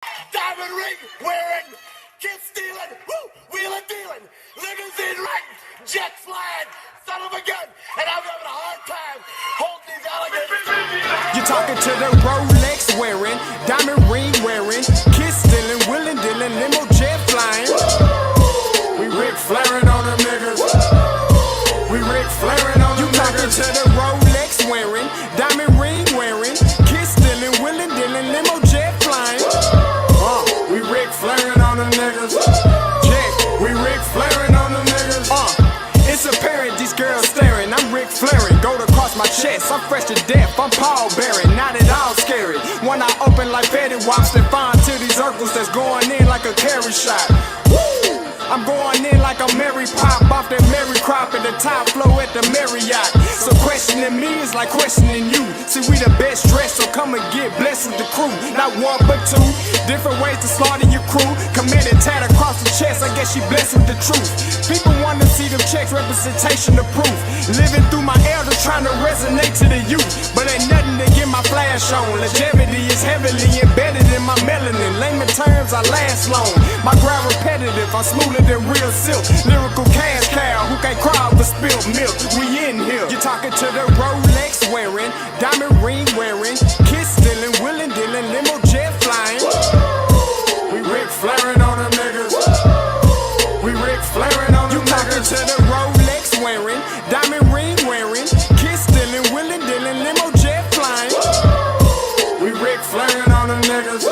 Diamond ring wearing, kiss stealing, wheeling dealing, limousine riding, jet flying, son of a gun, and I'm having a hard time holding these alligators. You're talking to the Rolex wearing, diamond ring wearing, kiss stealing, wheeling dealing, limo jet flying. We Ric Flairing on them niggas. We Ric Flairing on them niggas. You talking to the Rolex wearing, diamond ring wearing, kiss stealing, wheeling dealing, limo jet flying. We Ric Flairing on them niggas. Yeah, we Ric Flairing on them niggas. It's apparent these girls staring. I'm Ric Flairing, gold across my chest. I'm fresh to death, I'm Paul Bearing, not at all scary. When I open like Betty Wops, then find to these circles that's going in like a carry shot. Woo! I'm going in like a Mary Pop off that Mary Crop at the top flow at the Marriott. So questioning me is like questioning you. See, we the best dressed, so come and get blessed with the crew. Not one but two, different ways to slaughter your crew. Committed tat across the chest, I guess she blessed with the truth. People want to see them checks, representation of proof. Living through my elders trying to resonate to the youth. But ain't nothing to get my flash on. Longevity is heavily embedded in my melanin. Layman terms, I last long. My grind repetitive, I'm smoother than real silk. Lyrical cash cow who can't cry over spilled milk. We in here. You're talking to the Rolex wearing, diamond ring wearing, kiss stealing, wheeling dealing, limo jet flying. We Ric Flairing on them niggas. We Ric Flairing on them niggas. You talking to the Rolex wearing, diamond ring wearing, kiss stealing, wheeling dealing, limo jet flying. We Ric Flairing on them niggas.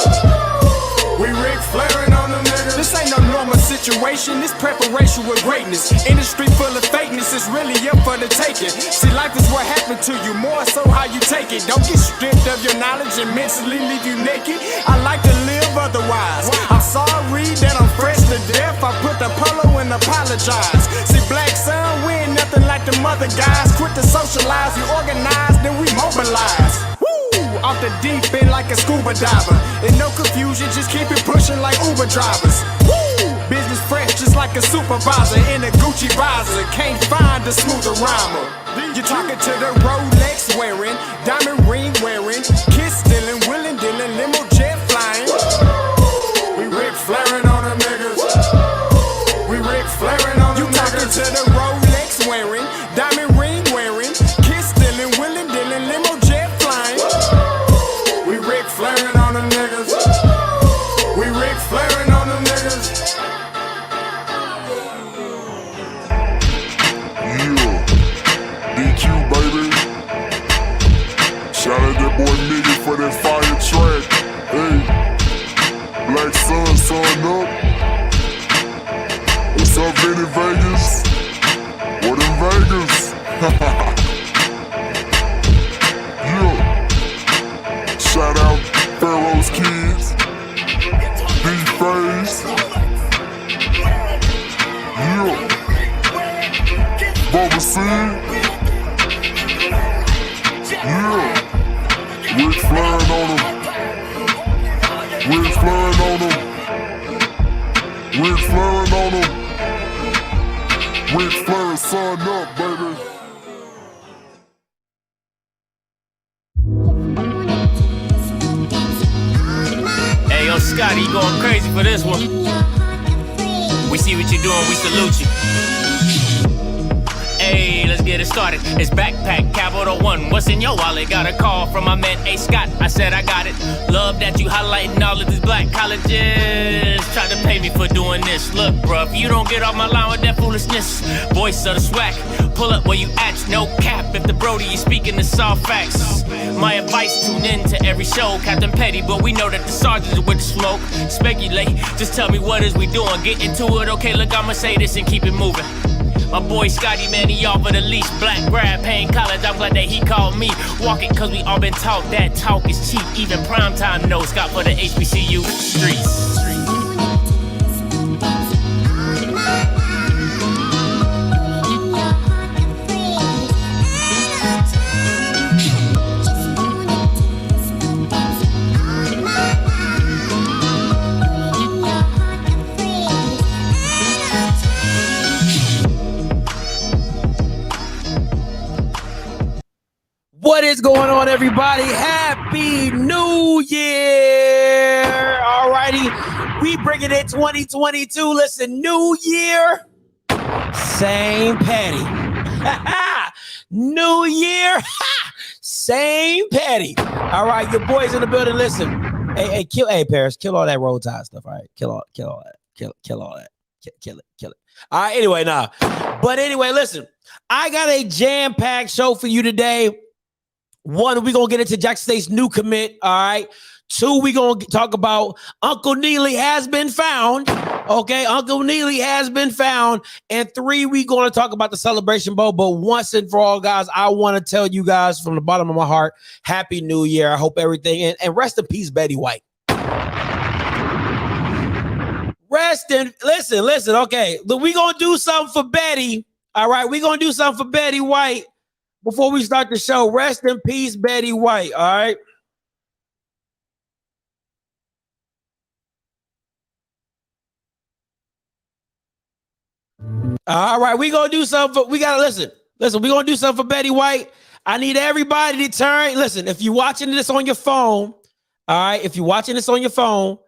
We Ric Flairing on them niggas. This ain't no normal situation, this preparation with greatness. Industry full of fakeness, it's really up for the taking. See, life is what happened to you, more so how you take it. Don't get stripped of your knowledge and mentally leave you naked. I like to live otherwise. I'm sorry that I'm fresh to death. I put the polo and apologize. See, black son, we ain't nothing like them other guys. Quit to socialize, we organize, then we mobilize. Off the deep end like a scuba diver. And no confusion, just keep it pushing like Uber drivers. Woo! Business fresh just like a supervisor in a Gucci visor. Can't find a smoother rhymer. You're talking to the Rolex wearing, diamond ring wearing, kiss stealing, wheeling dealing, limo jet flying. We Ric Flairing on them niggas. We Ric Flairing on them niggas. You talking to the Rolex wearing, diamond ring wearing, kiss stealing, wheeling dealing, limo jet flying. We Ric Flairing on them niggas. We Ric Flairing on them niggas. Yeah, DQ baby. Shout out that boy Neely for that fire track. Hey, Black Sun, sun up. What's up, Vinny Vegas? What in Vegas? Yeah. Shout out Pharaoh's Kids, D-Phase, yeah, Moseby St, yeah, Ric Flairing on them, Ric Flairing on them, Ric Flairing on them, Ric Flairing, sun up, baby. Yo, Scotty, you going crazy for this one. We see what you're doing, we salute you. Hey, let's get it started. It's backpack, capital one. What's in your wallet? Got a call from my man A. Scott. I said I got it. Love that you highlighting all of these black colleges. Try to pay me for doing this. Look, bruh, if you don't get off my line with that foolishness, voice of the swag, pull up where you at, no cap. If the Brody is speaking the soft facts, my advice, tune in to every show. Captain Petty, but we know that the sergeants are with the smoke. Speculate, just tell me what is we doing. Get into it, okay, look, I'ma say this and keep it moving. My boy Scotty, man, he offered the leash. Black grad, paying college, I'm glad that he called me. Walking, cause we all been taught that talk is cheap. Even primetime knows Scott for the HBCU streets. What is going on, everybody? Happy New Year! All righty. We bringing it 2022. Listen, new year, same petty. New year, same petty. All right, your boys in the building. Listen, hey, Paris, kill all that Roll Tide stuff. All right, kill all that. Kill all that. Kill it. All right, anyway, But anyway, listen, I got a jam-packed show for you today. One, we're going to get into Jackson State's new commit, all right? Two, we're going to talk about Uncle Neely has been found, okay? Uncle Neely has been found. And three, we're going to talk about the Celebration Bowl. But once and for all, guys, I want to tell you guys from the bottom of my heart, Happy New Year. I hope everything, and rest in peace, Betty White. Listen, okay. We're going to do something for Betty, all right? We're going to do something for Betty White before we start the show. Rest in peace, Betty White, all right? All right, we gonna do something for, we gotta listen, we're gonna do something for Betty White. I need everybody to turn, listen, if you're watching this on your phone, all right, if you're watching this on your phone,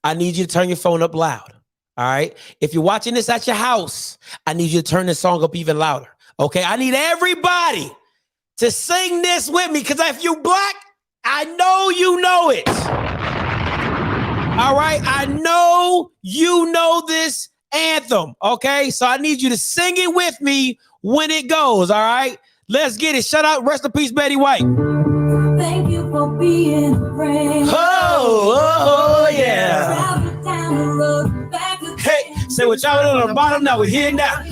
I need you to turn your phone up loud, all right? If you're watching this at your house, I need you to turn this song up even louder, okay? I need everybody to sing this with me, because if you black, I know you know it. All right, I know you know this anthem, okay? So I need you to sing it with me when it goes, all right? Let's get it. Shout out, rest in peace, Betty White. Thank you for being a friend. Oh, yeah. Hey, say we're traveling on the bottom, now we're here now.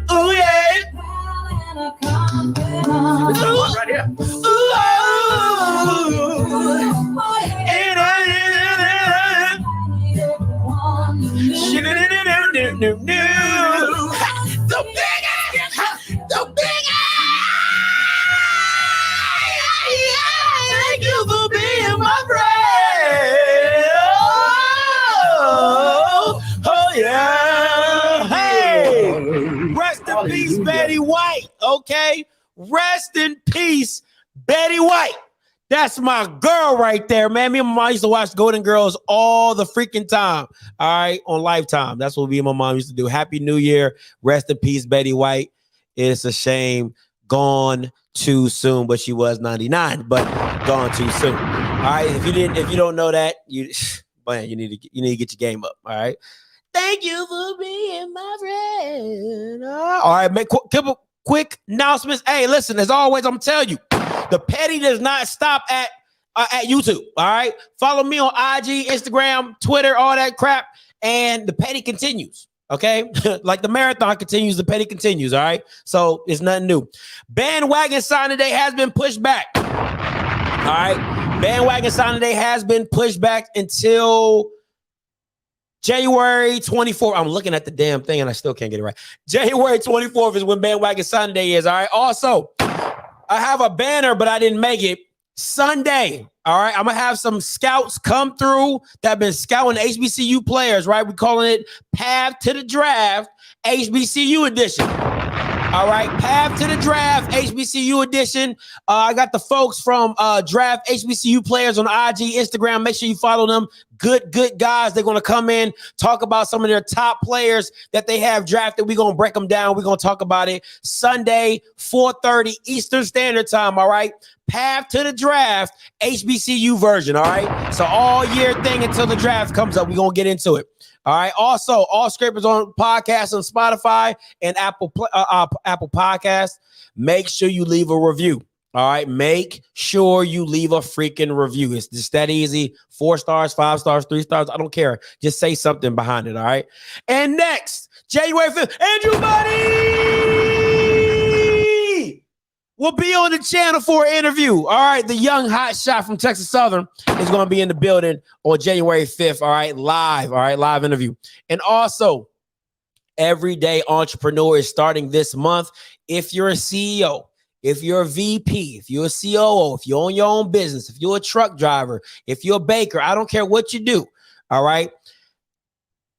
Oh, yeah. Right here. The bigger. Thank you for being my friend. Oh yeah. Hey, rest in peace, Betty White. Okay, rest in peace, Betty White. That's my girl right there, man. Me and my mom used to watch Golden Girls all the freaking time. All right, on Lifetime. That's what me and my mom used to do. Happy New Year. Rest in peace, Betty White. It's a shame. Gone too soon, but she was 99, but gone too soon. All right. If you don't know that, man, you need to get your game up. All right. Thank you for being my friend. All right, make quick announcements. Hey, listen, as always, I'm telling you, the petty does not stop at YouTube. All right. Follow me on IG, Instagram, Twitter, all that crap. And the petty continues. Okay. Like the marathon continues, the petty continues. All right. So it's nothing new. Bandwagon signing day has been pushed back. All right. Bandwagon signing day has been pushed back until January 24th. I'm looking at the damn thing and I still can't get it right. January 24th is when bandwagon signing day is. All right. Also, I have a banner, but I didn't make it. Sunday, all right, I'm going to have some scouts come through that have been scouting HBCU players, right? We're calling it Path to the Draft HBCU edition. All right, Path to the Draft HBCU edition. I got the folks from Draft HBCU players on IG, Instagram. Make sure you follow them. Good guys. They're going to come in, talk about some of their top players that they have drafted. We're going to break them down. We're going to talk about it. Sunday, 4:30 Eastern Standard Time, all right? Path to the Draft HBCU version, all right? So all year thing until the draft comes up. We're going to get into it. All right. Also, OFFScript is on podcasts on Spotify and Apple Podcasts. Make sure you leave a review. All right. Make sure you leave a freaking review. It's just that easy. 4 stars, 5 stars, 3 stars. I don't care. Just say something behind it. All right. And next, January 5th, Andrew Buddy will be on the channel for an interview. All right. The young hot shot from Texas Southern is going to be in the building on January 5th. All right. Live. All right. Live interview. And also, Everyday Entrepreneur is starting this month. If you're a CEO, if you're a VP, if you're a COO, if you own your own business, if you're a truck driver, if you're a baker, I don't care what you do. All right.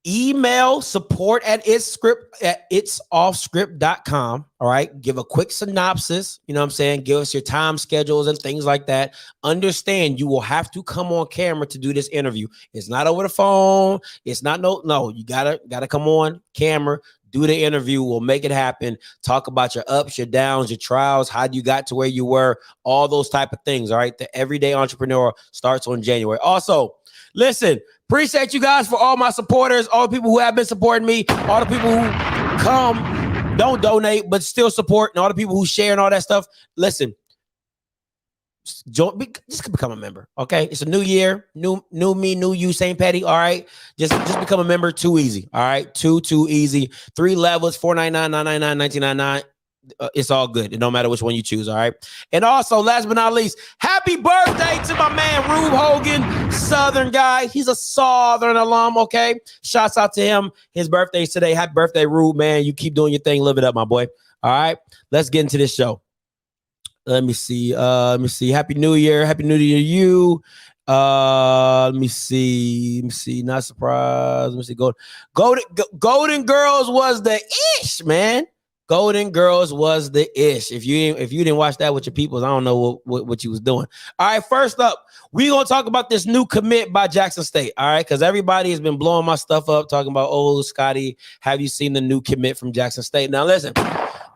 email support at itsoffscript.com. All right. Give a quick synopsis. You know what I'm saying? Give us your time schedules and things like that. Understand you will have to come on camera to do this interview. It's not over the phone. It's not no, you gotta come on camera, do the interview. We'll make it happen. Talk about your ups, your downs, your trials, how you got to where you were, all those type of things. All right. The Everyday Entrepreneur starts on January. Also, listen, appreciate you guys for all my supporters, all the people who have been supporting me, all the people who come, don't donate, but still support, and all the people who share and all that stuff. Listen, just become a member, okay? It's a new year, new me, new you, St. Petty, all right? Just become a member. Too easy, all right? Too easy. 3 levels, $4.99, $9.99, $19.99. It's all good. It don't matter which one you choose, all right? And also, last but not least, happy birthday to my man, Rube Hogan, Southern guy. He's a Southern alum, okay? Shouts out to him. His birthday's today. Happy birthday, Rube, man. You keep doing your thing. Live it up, my boy. All right? Let's get into this show. Let me see. Happy New Year. Happy New Year to you. Let me see. Not surprised. Let me see. Golden Girls was the ish, man. Golden Girls was the ish. If you didn't watch that with your peoples, I don't know what you was doing. All right, first up, we're going to talk about this new commit by Jackson State, all right? Because everybody has been blowing my stuff up, talking about, oh, Scotty, have you seen the new commit from Jackson State? Now, listen,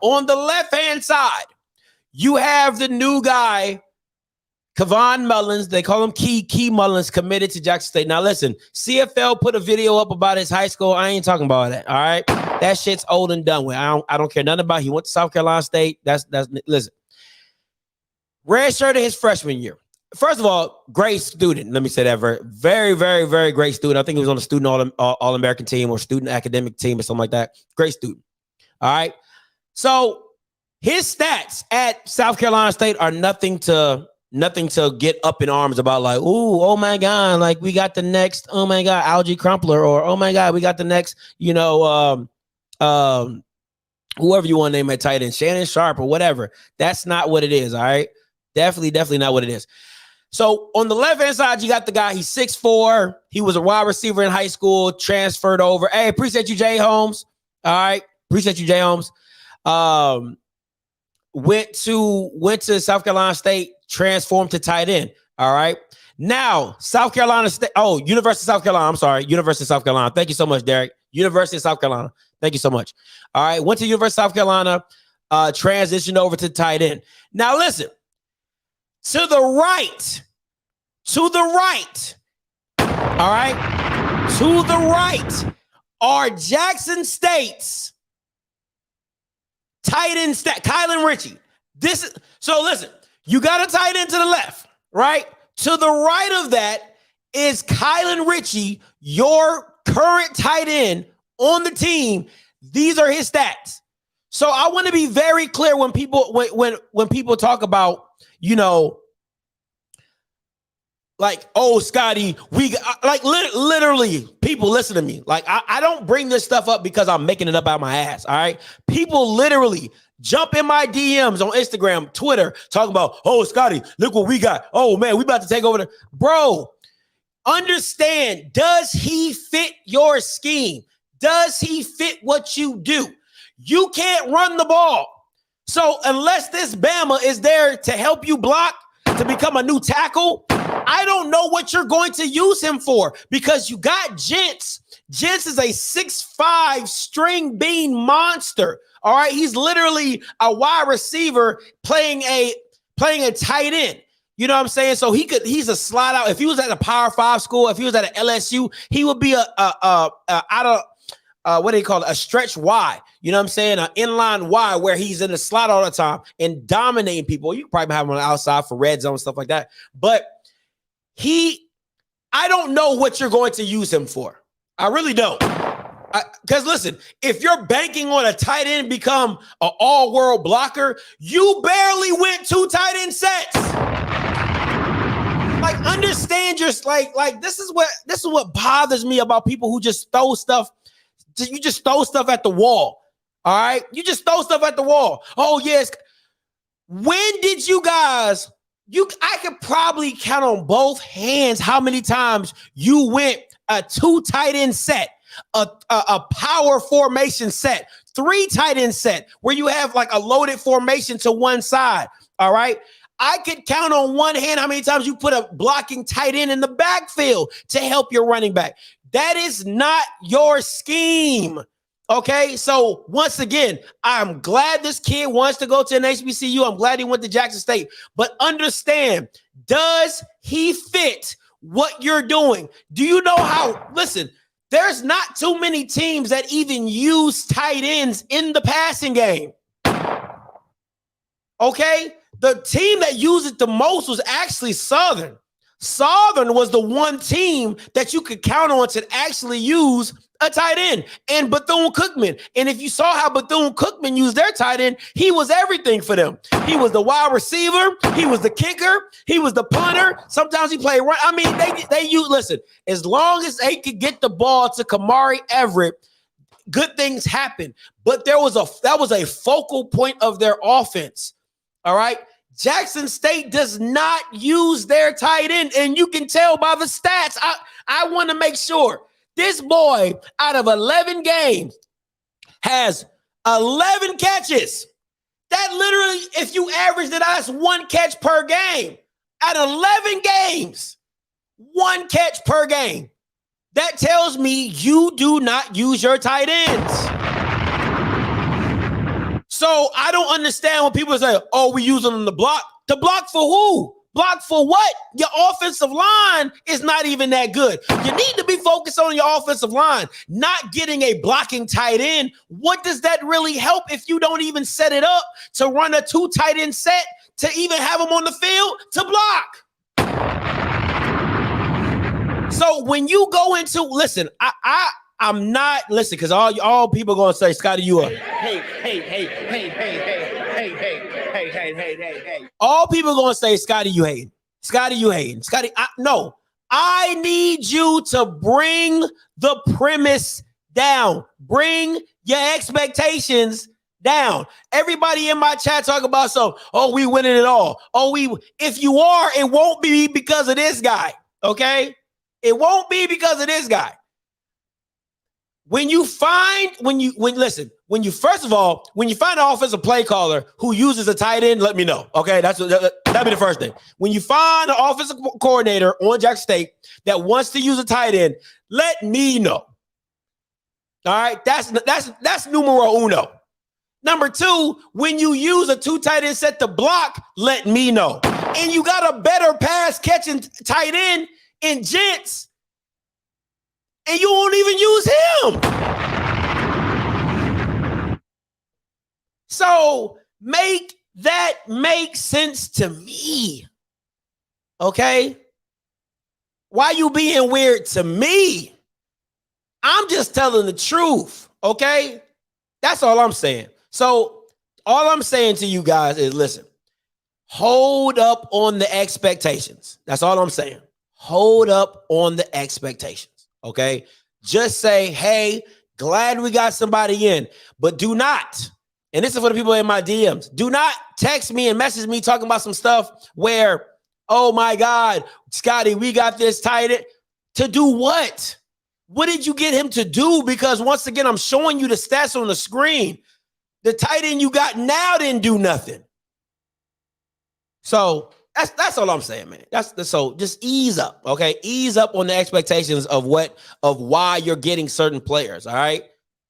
on the left-hand side, you have the new guy, Kevon Mullins. They call him Key Mullins, committed to Jackson State. Now, listen, CFL put a video up about his high school. I ain't talking about that, all right? That shit's old and done with. I don't care nothing about it. He went to South Carolina State. Listen. Red shirt of his freshman year. First of all, great student. Let me say that. Very, very, very great student. I think he was on the student all-American team or student academic team or something like that. Great student. All right. So his stats at South Carolina State are nothing to get up in arms about, like, ooh, oh my God, like we got the next, oh my God, Algie Crumpler, or oh my God, we got the next, whoever you want to name at tight end, Shannon Sharp or whatever. That's not what it is, all right? Definitely not what it is. So on the left-hand side, you got the guy, he's 6'4". He was a wide receiver in high school, transferred over. Hey, appreciate you, Jay Holmes. All right, appreciate you, Jay Holmes. Went to South Carolina State, transformed to tight end. All right. Now, South Carolina State. Oh, University of South Carolina. I'm sorry. University of South Carolina. Thank you so much, Derek. University of South Carolina. Thank you so much. All right. Went to University of South Carolina, transitioned over to tight end. Now, listen, to the right. All right. To the right are Jackson State's tight end stat, Kylan Ritchie. So listen, you got a tight end to the left, right? To the right of that is Kylan Ritchie, your current tight end on the team. These are his stats. So I want to be very clear when people talk about, like, oh, Scotty, literally, people listen to me. Like, I don't bring this stuff up because I'm making it up out my ass, all right? People literally jump in my DMs on Instagram, Twitter, talking about, oh, Scotty, look what we got. Oh, man, we about to take over the... Bro, understand, does he fit your scheme? Does he fit what you do? You can't run the ball. So unless this Bama is there to help you block, to become a new tackle, I don't know what you're going to use him for, because you got Gents. Gents is a 6'5" string bean monster. All right. He's literally a wide receiver playing a tight end. You know what I'm saying? So he's a slide out. If he was at a Power 5 school, if he was at an LSU, he would be a stretch Y. You know what I'm saying? An inline Y where he's in the slot all the time and dominating people. You probably have him on the outside for red zone, stuff like that. But I don't know what you're going to use him for. I really don't. Because listen, if you're banking on a tight end become an all-world blocker, you barely went 2 tight end sets. Like, understand your like this is what bothers me about people who just throw stuff. You just throw stuff at the wall. All right, you just throw stuff at the wall. Oh yes. When did you guys? I could probably count on both hands how many times you went a 2 tight end set. a power formation set, 3 tight end set, where you have like a loaded formation to one side. All right. I could count on one hand how many times you put a blocking tight end in the backfield to help your running back. That is not your scheme. Okay, so once again, I'm glad this kid wants to go to an HBCU. I'm glad he went to Jackson State. But understand, does he fit what you're doing? Do you know how? Listen, there's not too many teams that even use tight ends in the passing game. Okay, the team that used it the most was actually Southern. Southern was the one team that you could count on to actually use a tight end, and Bethune-Cookman. And if you saw how Bethune-Cookman used their tight end, he was everything for them. He was the wide receiver. He was the kicker. He was the punter. Sometimes he played run. I mean, they use, listen, as long as they could get the ball to Kamari Everett, good things happen. But that was a focal point of their offense. All right. Jackson State does not use their tight end, and you can tell by the stats. I want to make sure this boy, out of 11 games, has 11 catches. That literally, if you averaged it, that's 1 catch per game. At 11 games, 1 catch per game. That tells me you do not use your tight ends. So I don't understand when people say, oh, we use them in the block. To block for who? Block for what? Your offensive line is not even that good. You need to be focused on your offensive line, not getting a blocking tight end. What does that really help if you don't even set it up to run a 2 tight end set to even have them on the field to block? So when you go into, listen, I'm not, listen, because all people going to say, Scotty, you are. Hey. All people going to say, Scotty, you hating. Scotty, you hating. Scotty, no. I need you to bring the premise down. Bring your expectations down. Everybody in my chat talk about we winning it all. If you are, it won't be because of this guy. Okay? It won't be because of this guy. When you find an offensive play caller who uses a tight end, let me know. Okay, that'd be the first thing. When you find an offensive coordinator on Jackson State that wants to use a tight end, let me know. All right, that's numero uno. Number 2, when you use a 2 tight end set to block, let me know. And you got a better pass catching tight end in Gents, and you won't even use him. So make that make sense to me. Okay? Why you being weird to me? I'm just telling the truth. Okay? That's all I'm saying. So all I'm saying to you guys is, listen, hold up on the expectations. That's all I'm saying. Hold up on the expectations. Okay, just say, hey, glad we got somebody in, but do not, and this is for the people in my DMs, do not text me and message me talking about some stuff where, oh my God, Scotty, we got this tight end. To do what? What did you get him to do? Because once again, I'm showing you the stats on the screen. The tight end you got now didn't do nothing. So that's all I'm saying, man. So just ease up, okay? Ease up on the expectations of why you're getting certain players, all right?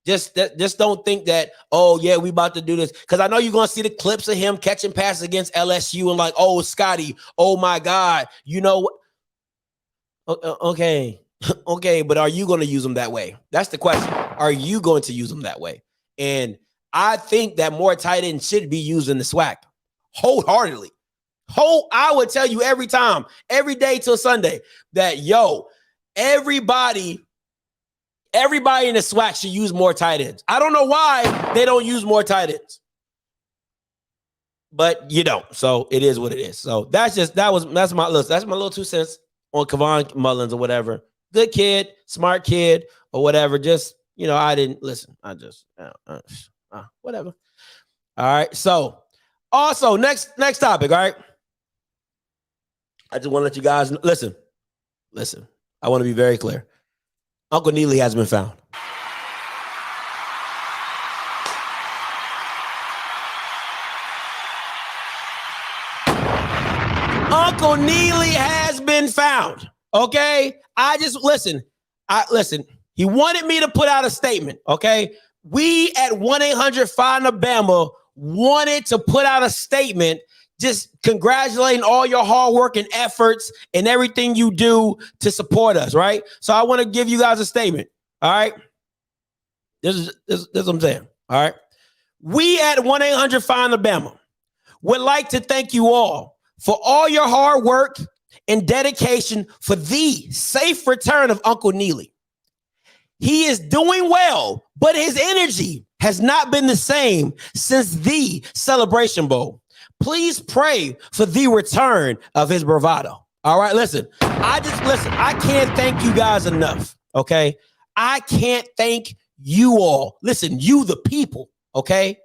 Just don't think that, oh yeah, we about to do this, because I know you're gonna see the clips of him catching passes against LSU and like, oh Scotty, oh my God, you know what? Okay, but are you gonna use them that way? That's the question. Are you going to use them that way? And I think that more tight ends should be used in the SWAC wholeheartedly. I would tell you every time, every day till Sunday, that everybody in the SWAC should use more tight ends. I don't know why they don't use more tight ends, but you don't. So it is what it is. So that's my little 2 cents on Kevon Mullins or whatever. Good kid, smart kid or whatever. Just, I didn't listen. I just whatever. All right. So also next topic. All right. I just want to let you guys listen. I want to be very clear. Uncle Neely has been found. Uncle Neely has been found. Okay. Listen. He wanted me to put out a statement. Okay. We at 1-800-FIND-A-BAMA wanted to put out a statement just congratulating all your hard work and efforts and everything you do to support us, right? So I want to give you guys a statement, all right? This is what I'm saying, all right? We at 1-800-FIND-A-BAMA would like to thank you all for all your hard work and dedication for the safe return of Uncle Neely. He is doing well, but his energy has not been the same since the Celebration Bowl. Please pray for the return of his bravado. All right, listen. I can't thank you guys enough, okay? I can't thank you all. Listen, you the people, okay?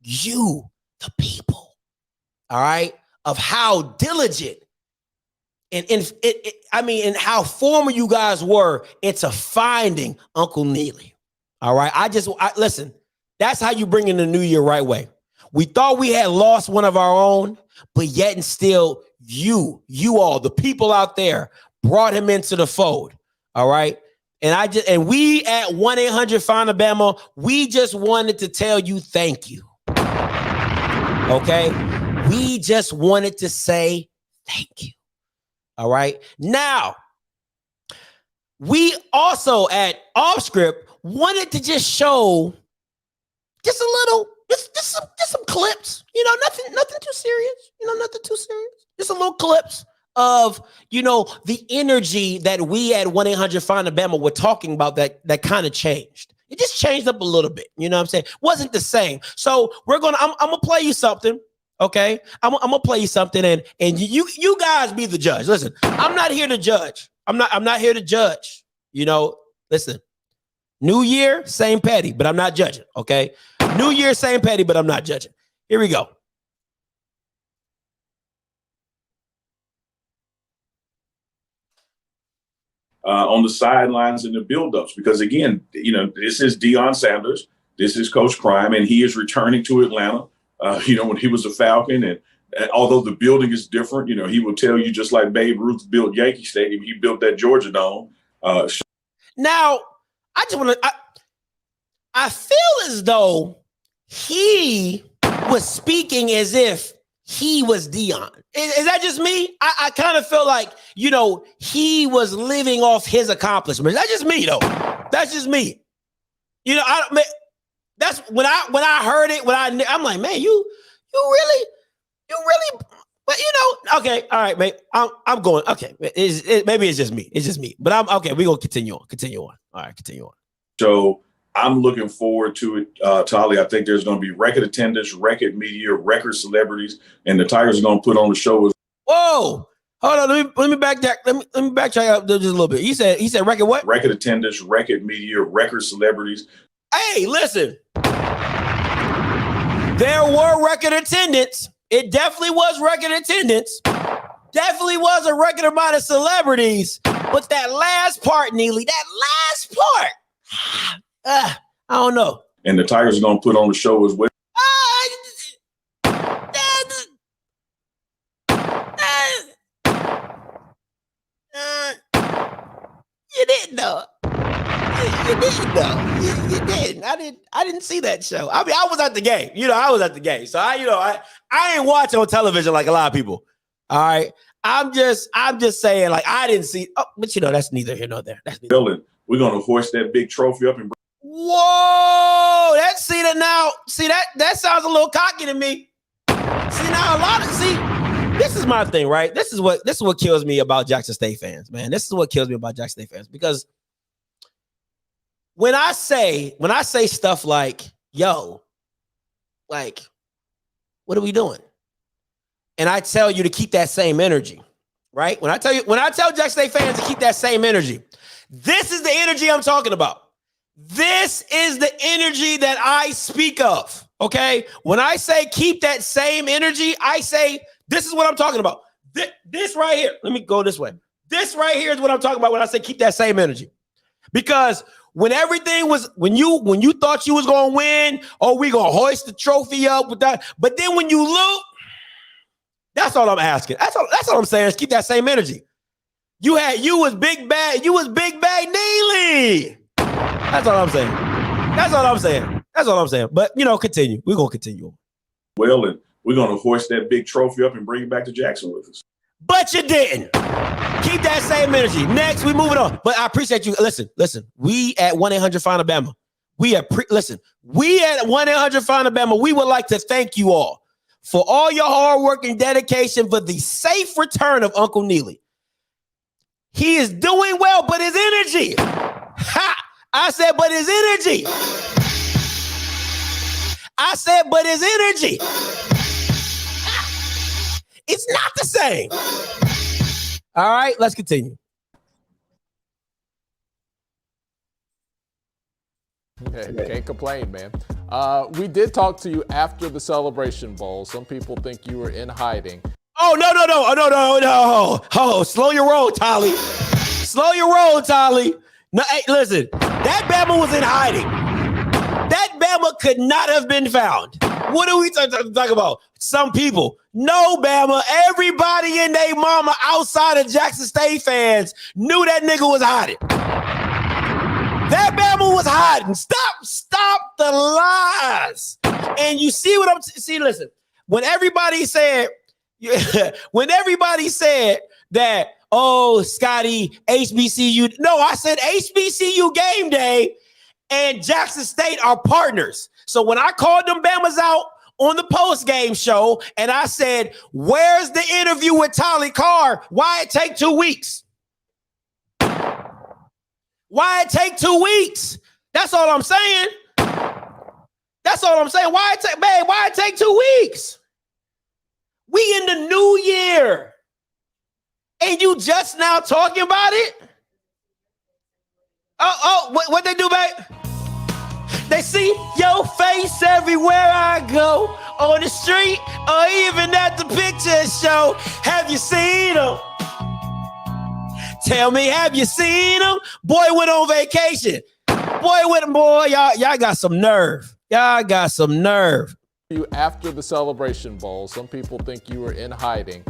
You the people, all right? Of how diligent and how formal you guys were into finding Uncle Neely. All right, listen, that's how you bring in the new year right way. We thought we had lost one of our own, but yet and still you all, the people out there, brought him into the fold. All right. And we at 1-800-FIND-A-BAMA, we just wanted to tell you thank you. Okay. We just wanted to say thank you. All right. Now, we also at OFFScript wanted to just show just a little, just some clips, nothing too serious, nothing too serious. Just a little clips of, the energy that we at 1-800-FIND-A-BAMA were talking about that kind of changed. It just changed up a little bit. You know what I'm saying? Wasn't the same. So I'm gonna play you something. Okay. I'm gonna play you something and you guys be the judge. Listen, I'm not here to judge. I'm not here to judge. Listen, New Year, same petty, but I'm not judging. Okay. New Year, same petty, but I'm not judging. Here we go. On the sidelines and the buildups, because again, this is Deion Sanders, this is Coach Prime, and he is returning to Atlanta. When he was a Falcon, and although the building is different, he will tell you just like Babe Ruth built Yankee Stadium, he built that Georgia Dome. Now, I feel as though he was speaking as if he was Deion. Is that just me? I kind of feel like, he was living off his accomplishments. That's just me, though. That's just me. That's when I heard it, I'm like, man, you really, but okay, all right, mate. I'm going, okay. Maybe it's just me. It's just me. But I'm okay. We're gonna continue on. All right, continue on. So I'm looking forward to it, Tolly. I think there's going to be record attendance, record media, record celebrities, and the Tigers are going to put on the show. Whoa, hold on. Let me backtrack. Let me backtrack up just a little bit. He said record what? Record attendance, record media, record celebrities. Hey, listen. There were record attendance. It definitely was record attendance. Definitely was a record amount of celebrities. But that last part, Neely, I don't know. And the Tigers are going to put on the show as well. You didn't know. You didn't know. You didn't. I didn't see that show. I mean, I was at the game. I was at the game. So I ain't watch on television like a lot of people. All right. I'm just saying, like, I didn't see. Oh, but that's neither here nor there. That's neither. Dylan, we're gonna hoist that big trophy up and. Whoa! That sounds a little cocky to me. This is my thing, right? This is what kills me about Jackson State fans, man. This is what kills me about Jackson State fans, because when I say stuff like, yo, like, what are we doing? And I tell you to keep that same energy, right? When I tell Jackson State fans to keep that same energy, this is the energy I'm talking about. This is the energy that I speak of, okay? When I say keep that same energy, I say this is what I'm talking about. This right here, let me go this way. This right here is what I'm talking about when I say keep that same energy. Because when everything was, when you thought you was going to win, we going to hoist the trophy up with that. But then when you lose, That's all I'm asking. That's all I'm saying is keep that same energy. You was big bad Neely. That's all I'm saying. That's all I'm saying. But continue. We're gonna continue. Well, and we're gonna hoist that big trophy up and bring it back to Jackson with us. But you didn't. Keep that same energy. Next, we moving on. But I appreciate you. Listen. We at 1-800-FIND-A-BAMA. We at 1-800-FIND-A-BAMA. We would like to thank you all for all your hard work and dedication for the safe return of Uncle Neely. He is doing well, but his energy. I said, but his energy. It's not the same. All right, let's continue. Okay, can't complain, man. We did talk to you after the Celebration Bowl. Some people think you were in hiding. Oh, no. Oh, slow your roll, Tolly. No, hey, listen, that Bama was in hiding. That Bama could not have been found. What are we talking about? Some people. No, Bama. Everybody and their mama outside of Jackson State fans knew that nigga was hiding. That Bama was hiding. Stop the lies. And you see what listen, when everybody said that, oh, Scotty, HBCU. No, I said HBCU game day and Jackson State are partners. So when I called them Bamas out on the post-game show and I said, where's the interview with Tolly Carr? Why it take 2 weeks? Why it take 2 weeks? That's all I'm saying. Why it take 2 weks? We in the new year. And you just now talking about it? What they do, babe? They see your face everywhere I go, on the street or even at the picture show. Have you seen them? Tell me, have you seen them? Boy went on vacation. Boy, y'all got some nerve. You after the Celebration Bowl. Some people think you were in hiding.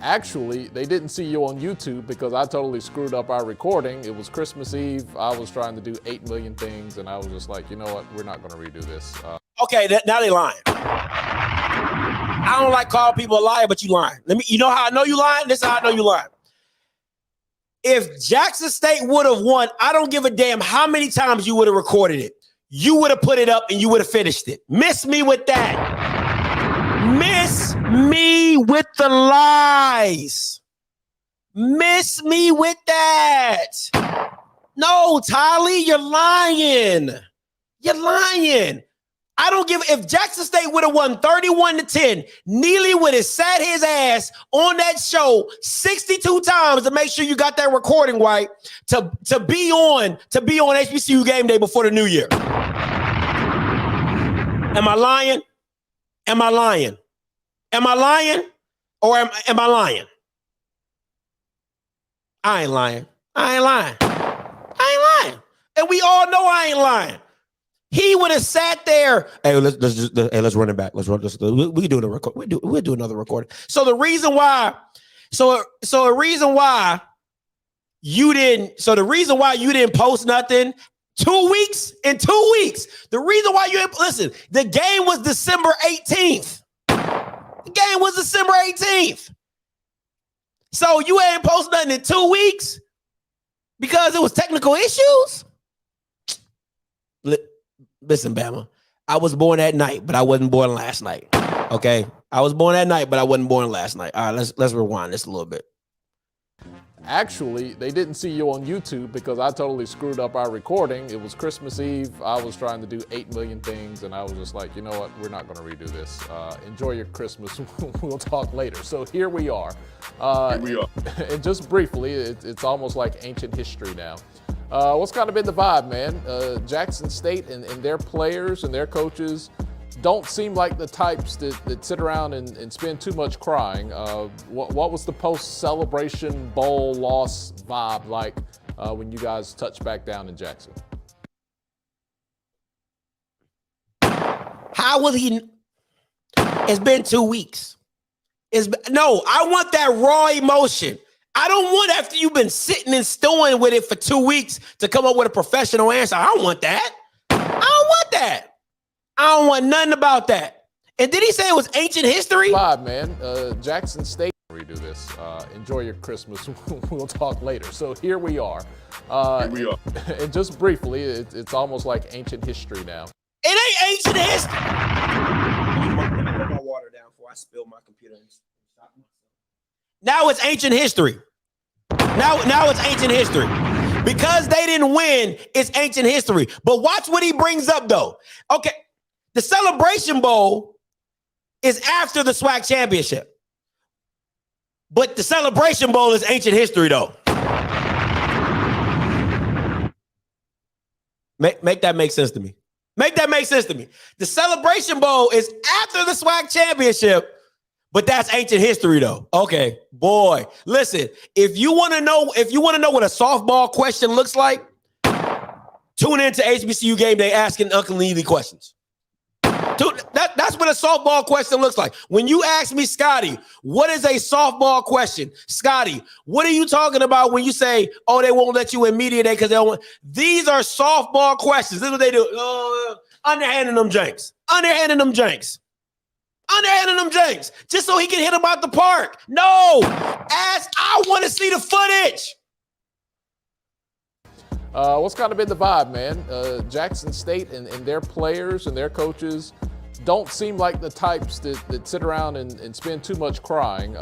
Actually, they didn't see you on YouTube because I totally screwed up our recording. It was Christmas Eve. I was trying to do 8 million things, and I was just like, you know what? We're not going to redo this. Okay, now they lying. I don't like calling people a liar, but you lying. You know how I know you lying? This is how I know you lying. If Jackson State would have won, I don't give a damn how many times you would have recorded it. You would have put it up and you would have finished it. Miss me with that. Miss me with the lies. Miss me with that. No, Tolly, you're lying. I don't give if Jackson State would have won 31-10, Neely would have sat his ass on that show 62 times to make sure you got that recording right to be on HBCU game day before the new year. Am I lying? Or am I lying? I ain't lying. And we all know I ain't lying. He would have sat there. Hey, let's run it back. We can do the record. We'll do another recording. So the reason why you didn't post nothing 2 weeks. In 2 weeks. The reason why you didn't listen, the game was December 18th. So you ain't post nothing in 2 weeks because it was technical issues. Listen, Bama, I was born that night, but I wasn't born last night. Okay, I was born that night, but I wasn't born last night. All right, let's rewind this a little bit. Actually, they didn't see you on YouTube because I totally screwed up our recording. It was Christmas Eve. I was trying to do 8 million things, and I was just like, you know what? We're not going to redo this. Enjoy your Christmas. We'll talk later. So here we are. And just briefly, it's almost like ancient history now. What's kind of been the vibe, man? Jackson State and their players and their coaches don't seem like the types that sit around and spend too much crying. What was the post-celebration bowl loss vibe like when you guys touched back down in Jackson? How was he? It's been 2 weeks. No, I want that raw emotion. I don't want after you've been sitting and stewing with it for 2 weeks to come up with a professional answer. I don't want that. I don't want that. I don't want nothing about that. And did he say it was ancient history? Bob, man, Jackson State redo this. Enjoy your Christmas. We'll talk later. So here we are. Here we are. And just briefly, it's almost like ancient history now. It ain't ancient history. Put my water down before I spill my computer. Now it's ancient history. Now it's ancient history. Because they didn't win, it's ancient history. But watch what he brings up, though. Okay, the Celebration Bowl is after the SWAC championship. But the Celebration Bowl is ancient history, though. Make that make sense to me. Make that make sense to me. The Celebration Bowl is after the SWAC championship, but that's ancient history, though. Okay, boy. Listen, if you want to know what a softball question looks like, tune into HBCU Game Day asking Uncle Neely questions. That's what a softball question looks like. When you ask me, Scotty, what is a softball question? Scotty, what are you talking about when you say, oh, they won't let you in media day because they don't want... These are softball questions. This is what they do. Underhanding them janks. Underhanding them janks. Underhanding them janks. Just so he can hit them out the park. No. I want to see the footage. What's kind of been the vibe, man? Jackson State and their players and their coaches don't seem like the types that sit around and spend too much crying.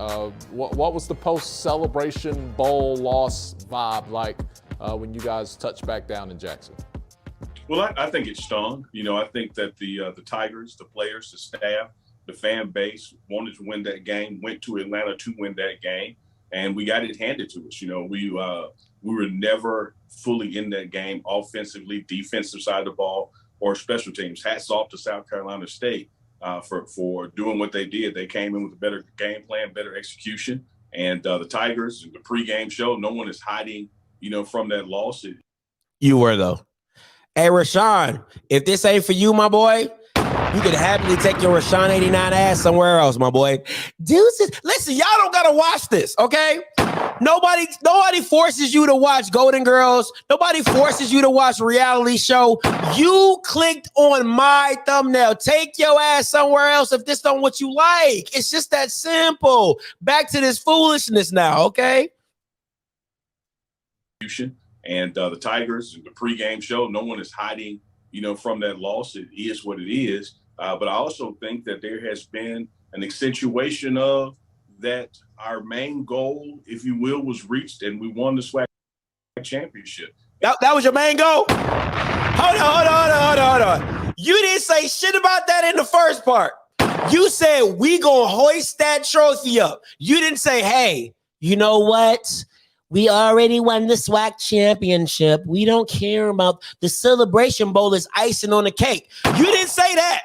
What was the post-celebration bowl loss vibe like when you guys touched back down in Jackson? Well, I think it stung. You know, I think that the Tigers, the players, the staff, the fan base wanted to win that game, went to Atlanta to win that game, and we got it handed to us. You know, we were never fully in that game offensively, defensive side of the ball, or special teams. Hats off to South Carolina State for doing what they did. They came in with a better game plan, better execution. And the Tigers, the pregame show, no one is hiding, you know, from that loss. You were, though. Hey, Rashawn, if this ain't for you, my boy, you could happily take your Rashawn 89 ass somewhere else, my boy. Deuces. Listen, y'all don't gotta watch this, okay? Nobody forces you to watch Golden Girls. Nobody forces you to watch reality show. You clicked on my thumbnail. Take your ass somewhere else if this don't what you like. It's just that simple. Back to this foolishness now, okay? And the Tigers, the pregame show, no one is hiding, you know, from that loss. It is what it is. But I also think that there has been an accentuation of that our main goal, if you will, was reached, and we won the SWAC championship. That was your main goal? Hold on. You didn't say shit about that in the first part. You said we gonna hoist that trophy up. You didn't say, hey, you know what? We already won the SWAC championship. We don't care about the Celebration Bowl is icing on the cake. You didn't say that.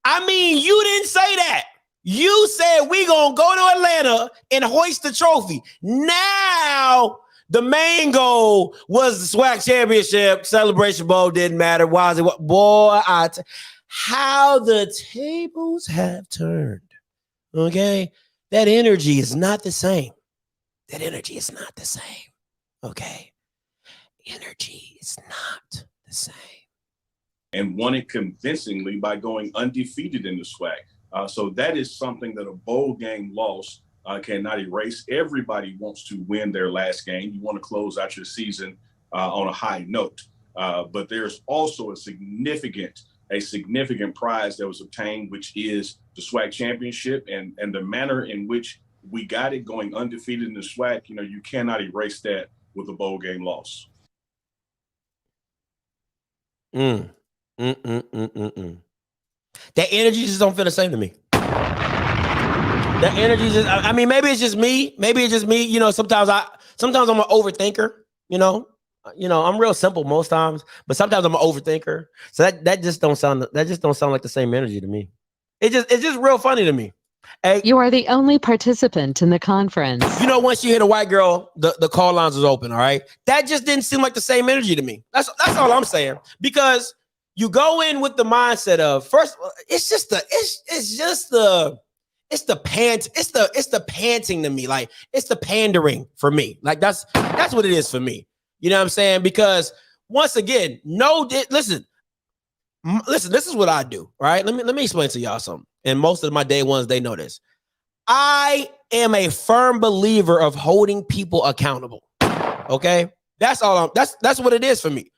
I mean, you didn't say that. You said we gonna go to Atlanta and hoist the trophy. Now, the main goal was the SWAC championship. Celebration Bowl didn't matter. Why is it? Boy, how the tables have turned. Okay? That energy is not the same. That energy is not the same. Okay? Energy is not the same. And won it convincingly by going undefeated in the SWAC. So that is something that a bowl game loss cannot erase. Everybody wants to win their last game. You want to close out your season on a high note. But there's also a significant prize that was obtained, which is the SWAC championship, and the manner in which we got it going undefeated in the SWAC. You know, you cannot erase that with a bowl game loss. That energy just don't feel the same to me. That energy just, I mean, maybe it's just me. You know, sometimes I'm an overthinker, you know, I'm real simple most times, but sometimes I'm an overthinker. So that just don't sound like the same energy to me. It's just real funny to me. Hey, you are the only participant in the conference. You know, once you hit a white girl, the call lines was open. All right. That just didn't seem like the same energy to me. That's all I'm saying. Because you go in with the mindset of first, it's just the it's the panting to me. Like it's the pandering for me. Like that's what it is for me. You know what I'm saying? Because once again, listen, this is what I do, right? Let me explain to y'all something. And most of my day ones, they know this. I am a firm believer of holding people accountable. Okay? That's all that's what it is for me.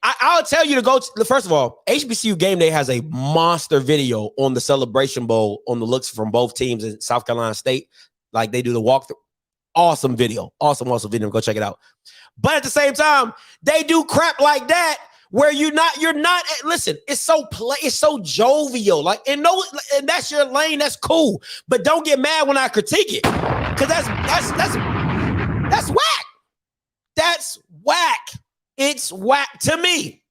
I'll tell you to go to, first of all, HBCU Game Day has a monster video on the Celebration Bowl on the looks from both teams in South Carolina State. Like they do the walkthrough. Awesome video. Awesome video. Go check it out. But at the same time, they do crap like that where you're not, listen, it's so jovial. Like, and that's your lane, that's cool. But don't get mad when I critique it. Because that's whack. That's whack. It's whack to me.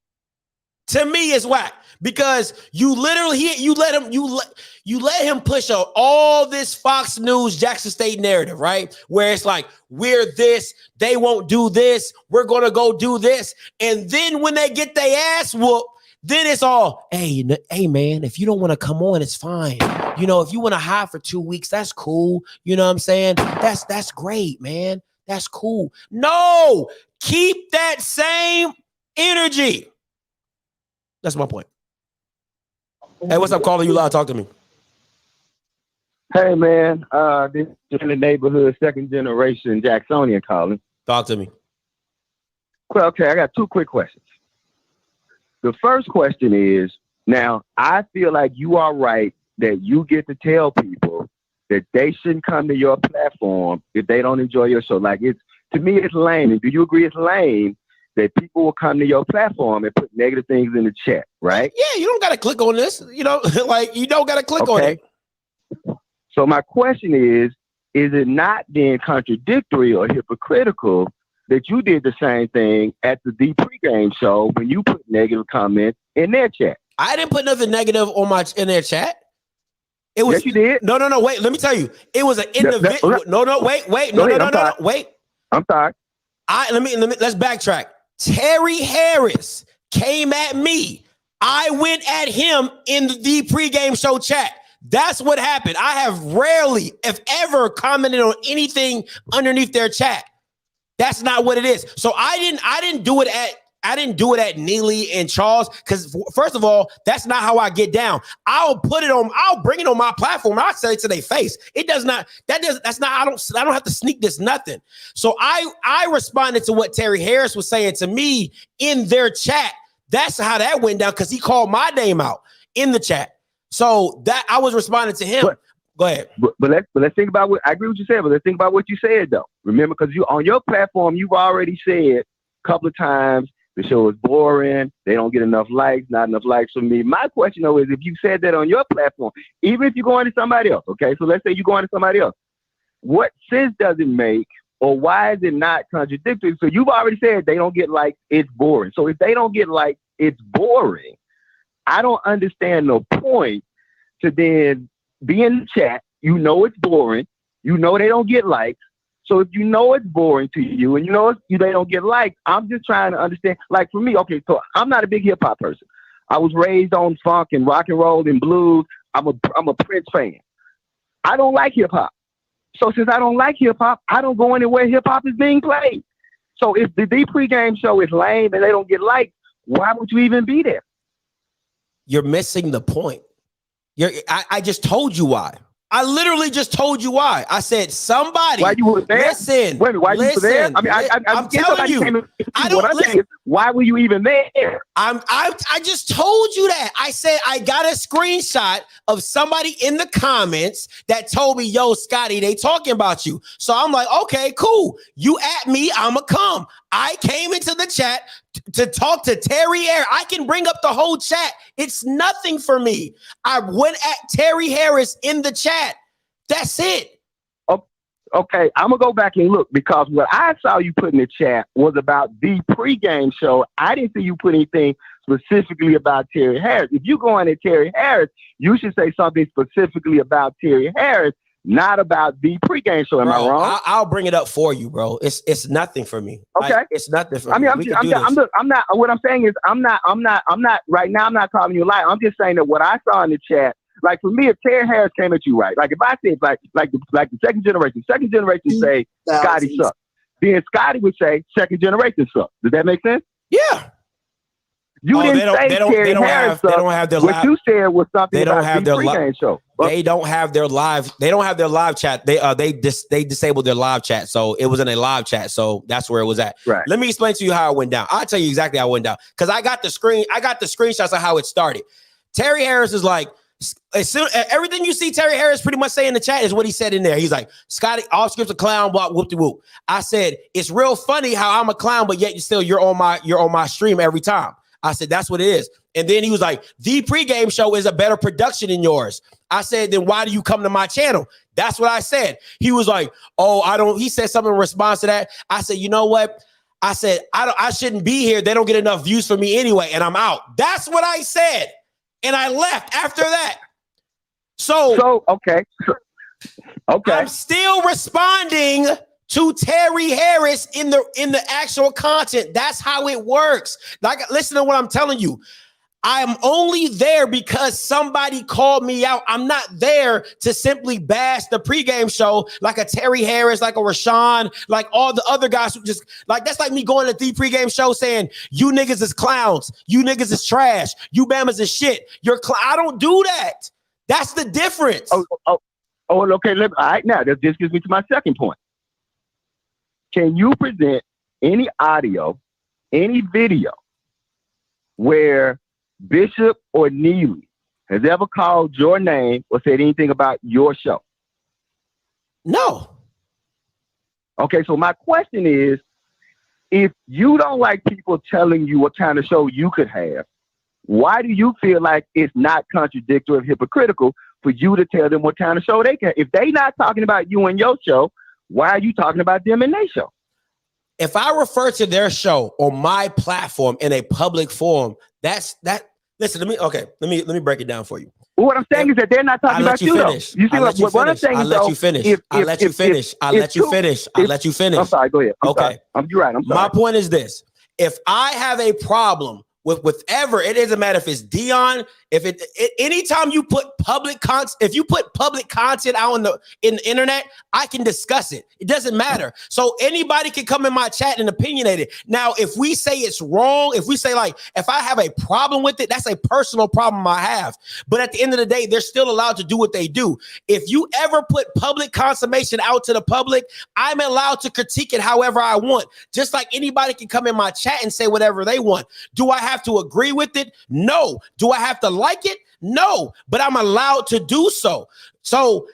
To me, it's whack because you let him push out all this Fox News Jackson State narrative, right? Where it's like, we're this, they won't do this, we're gonna go do this, and then when they get their ass whooped, then it's all, hey man, if you don't want to come on, it's fine. You know, if you want to hide for 2 weeks, that's cool. You know what I'm saying? That's great, man. That's cool. No, keep that same energy. That's my point. Hey, what's up, caller? You loud? Talk to me. Hey, man. This is in the neighborhood, second generation Jacksonian calling. Talk to me. Well, okay, I got two quick questions. The first question is, now, I feel like you are right that you get to tell people that they shouldn't come to your platform if they don't enjoy your show. Like, to me, it's lame. And do you agree it's lame that people will come to your platform and put negative things in the chat, right? Yeah, you don't got to click on this. You know, like you don't got to click on it. So my question is it not then contradictory or hypocritical that you did the same thing at the pregame show when you put negative comments in their chat? I didn't put nothing negative in their chat. It was, yes, you did. No, wait, let me tell you. It was an individual. Wait. I'm sorry. Let's backtrack. Terry Harris came at me. I went at him in the pregame show chat. That's what happened. I have rarely, if ever, commented on anything underneath their chat. That's not what it is. So I didn't do it at Neely and Charles because first of all, that's not how I get down. I'll bring it on my platform. I'll say it to their face. I don't have to sneak this nothing. So I responded to what Terry Harris was saying to me in their chat. That's how that went down because he called my name out in the chat. So that I was responding to him. Go ahead. But let's think about what I agree with you said, but let's think about what you said though. Remember, because you on your platform, you've already said a couple of times the show is boring. They don't get enough likes, not enough likes from me. My question though is if you said that on your platform, even if you're going to somebody else, okay? So let's say you're going to somebody else. What sense does it make or why is it not contradictory? So you've already said they don't get likes, it's boring. So if they don't get likes, it's boring. I don't understand the point to then be in the chat. You know it's boring. You know they don't get likes. So if you know it's boring to you and you know they don't get likes, I'm just trying to understand. Like for me, okay, so I'm not a big hip hop person. I was raised on funk and rock and roll and blues. I'm a Prince fan. I don't like hip hop. So since I don't like hip hop, I don't go anywhere hip hop is being played. So if the pregame show is lame and they don't get likes, why would you even be there? You're missing the point. I just told you why. I literally just told you why. I said somebody. Why you were there? Listen. Wait a minute, why you were there? I mean, I'm telling you. I don't listen. Why were you even there? I just told you that. I said I got a screenshot of somebody in the comments that told me, "Yo, Scotty, they talking about you." So I'm like, okay, cool. You at me, I'ma come. I came into the chat to talk to Terry Harris. I can bring up the whole chat. It's nothing for me. I went at Terry Harris in the chat. That's it. Okay, I'm going to go back and look because what I saw you put in the chat was about the pregame show. I didn't see you put anything specifically about Terry Harris. If you go on at Terry Harris, you should say something specifically about Terry Harris, not about the pregame show. Am I wrong? I'll bring it up for you, bro. It's nothing for me. Okay, like, it's nothing for me. I mean, I'm not. What I'm saying is, I'm not right now. I'm not calling you a liar. I'm just saying that what I saw in the chat Like for me, if Terry Harris came at you right, like if I said like the second generation say Scotty sucks, then Scotty would say second generation sucks. Does that make sense? Yeah. You didn't say Terry Harris sucks. They don't have their what you said was something they don't about have the their pregame show. They don't have their live. They don't have their live chat. They disabled their live chat, so it was in a live chat. So that's where it was at. Right. Let me explain to you how it went down. I'll tell you exactly how it went down because I got the screenshots of how it started. Terry Harris is like, everything you see Terry Harris pretty much say in the chat is what he said in there. He's like, Scotty, OFFScript's a clown, block, whoop-de-whoop. I said, it's real funny how I'm a clown, but yet you're on my stream every time. I said, that's what it is. And then he was like, the pregame show is a better production than yours. I said, then why do you come to my channel? That's what I said. He was like, oh, he said something in response to that. I said, you know what? I said, I shouldn't be here. They don't get enough views for me anyway. And I'm out. That's what I said. And I left after that. So okay. I'm still responding to Terry Harris in the actual content. That's how it works. Like, listen to what I'm telling you. I'm only there because somebody called me out. I'm not there to simply bash the pregame show like a Terry Harris, like a Rashawn, like all the other guys who just like, that's like me going to the pregame show saying, you niggas is clowns. You niggas is trash. You Bamas is shit. I don't do that. That's the difference. Okay. All right, now this gets me to my second point. Can you present any audio, any video where Bishop or Neely has ever called your name or said anything about your show? No. Okay, so my question is, if you don't like people telling you what kind of show you could have, why do you feel like it's not contradictory or hypocritical for you to tell them what kind of show they can? If they not talking about you and your show, why are you talking about them and their show? If I refer to their show on my platform in a public forum, that's that. Listen, let me break it down for you. Well, what I'm saying is that they're not talking about you, though. You see what I'm saying? I'll let you finish. I'll let you finish. I'll let you finish. I'm sorry. Go ahead. Okay. You're right. I'm sorry. My point is this: if I have a problem with whatever, it doesn't matter if it's Dion. Anytime you put public content, if you put public content out in the internet, I can discuss it. It doesn't matter. So anybody can come in my chat and opinionate it. Now, if we say it's wrong, if we say if I have a problem with it, that's a personal problem I have. But at the end of the day, they're still allowed to do what they do. If you ever put public consummation out to the public, I'm allowed to critique it however I want. Just like anybody can come in my chat and say whatever they want. Do I have to agree with it? No. Do I have to like it? No, but I'm allowed to do so. So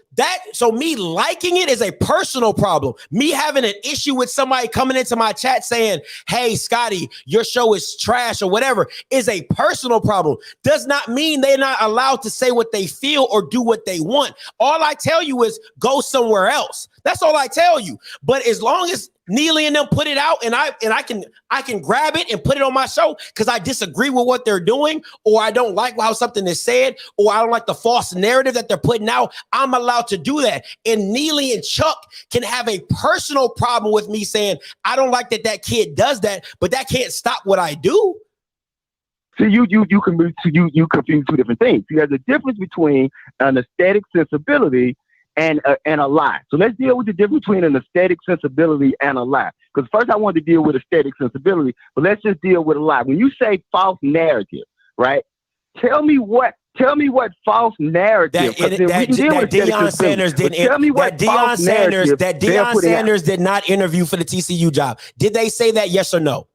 me liking it is a personal problem. Me having an issue with somebody coming into my chat saying, hey, Scotty, your show is trash or whatever is a personal problem. Does not mean they're not allowed to say what they feel or do what they want. All I tell you is go somewhere else. That's all I tell you. But as long as Neely and them put it out and I can grab it and put it on my show because I disagree with what they're doing, or I don't like how something is said, or I don't like the false narrative that they're putting out, I'm allowed to do that. And Neely and Chuck can have a personal problem with me saying, I don't like that kid does that, but that can't stop what I do. See, you confuse two different things. There's a difference between an aesthetic sensibility and a lie. So let's deal with the difference between an aesthetic sensibility and a lie. Because first I wanted to deal with aesthetic sensibility, but let's just deal with a lie. When you say false narrative, right? Tell me what false narrative that Deion Sanders didn't. Tell me what Deion Sanders did not interview for the TCU job. Did they say that? Yes or no?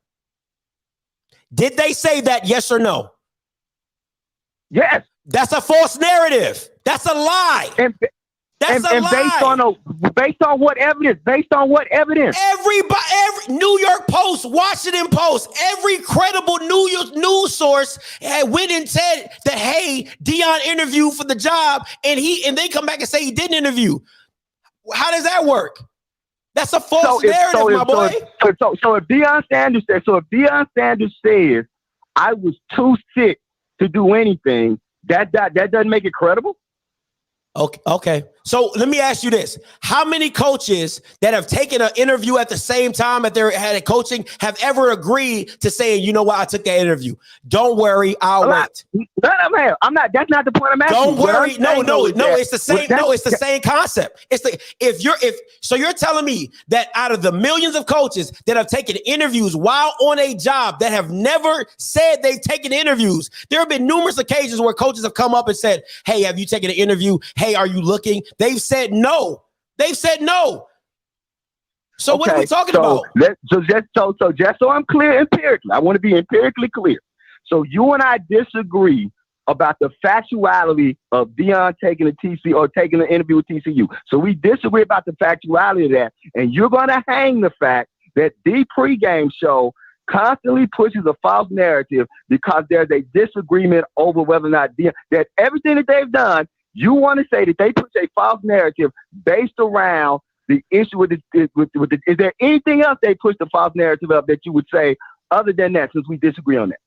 Did they say that? Yes or no? Yes. That's a false narrative. That's a lie. That's a lie. Based on what evidence? Based on what evidence? Every New York Post, Washington Post, every credible news source went and said that, hey, Deion interviewed for the job, and they come back and say he didn't interview. How does that work? That's a false narrative, my boy. So if Deion Sanders says I was too sick to do anything, that doesn't make it credible. Okay. So let me ask you this. How many coaches that have taken an interview at the same time that they had a coaching have ever agreed to saying, you know what, I took that interview. Don't worry, I'll wait. None of them have. I'm not, that's not the point I'm asking. Don't worry. No, it's the same. No, it's the same concept. So you're telling me that out of the millions of coaches that have taken interviews while on a job that have never said they've taken interviews, there have been numerous occasions where coaches have come up and said, hey, have you taken an interview? Hey, are you looking? They've said no. So what are we talking about? Just so I'm clear empirically, I want to be empirically clear. So you and I disagree about the factuality of Deion taking a TCU or taking an interview with TCU. So we disagree about the factuality of that. And you're going to hang the fact that the pregame show constantly pushes a false narrative because there's a disagreement over whether or not Deion, that everything that they've done, you want to say that they push a false narrative based around the issue with the is there anything else they push the false narrative of that you would say other than that, since we disagree on that?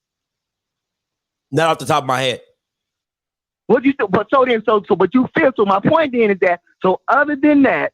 Not off the top of my head. What you but you feel, so my point then is that, so other than that,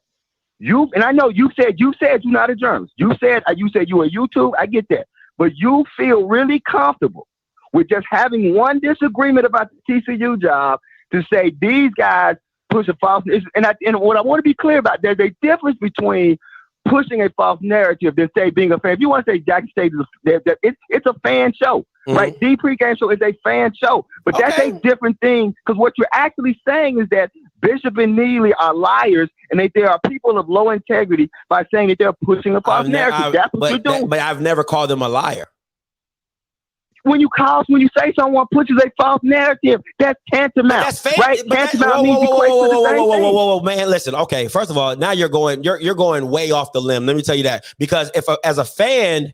and I know you said you're not a journalist. You said you a YouTube, I get that. But you feel really comfortable with just having one disagreement about the TCU job to say these guys push a false, and what I want to be clear about, there's a difference between pushing a false narrative than say being a fan. If you want to say Jackson State it's a fan show, right? The pregame show is a fan show, but that's a different thing, because what you're actually saying is that Bishop and Neely are liars and that they are people of low integrity by saying that they're pushing a false narrative. That's what you're doing. But I've never called them a liar. When you say someone pushes a false narrative, that's tantamount. That's fake, right? Tantamount means whoa, man. Listen, okay. First of all, now you're going way off the limb. Let me tell you that, because as a fan,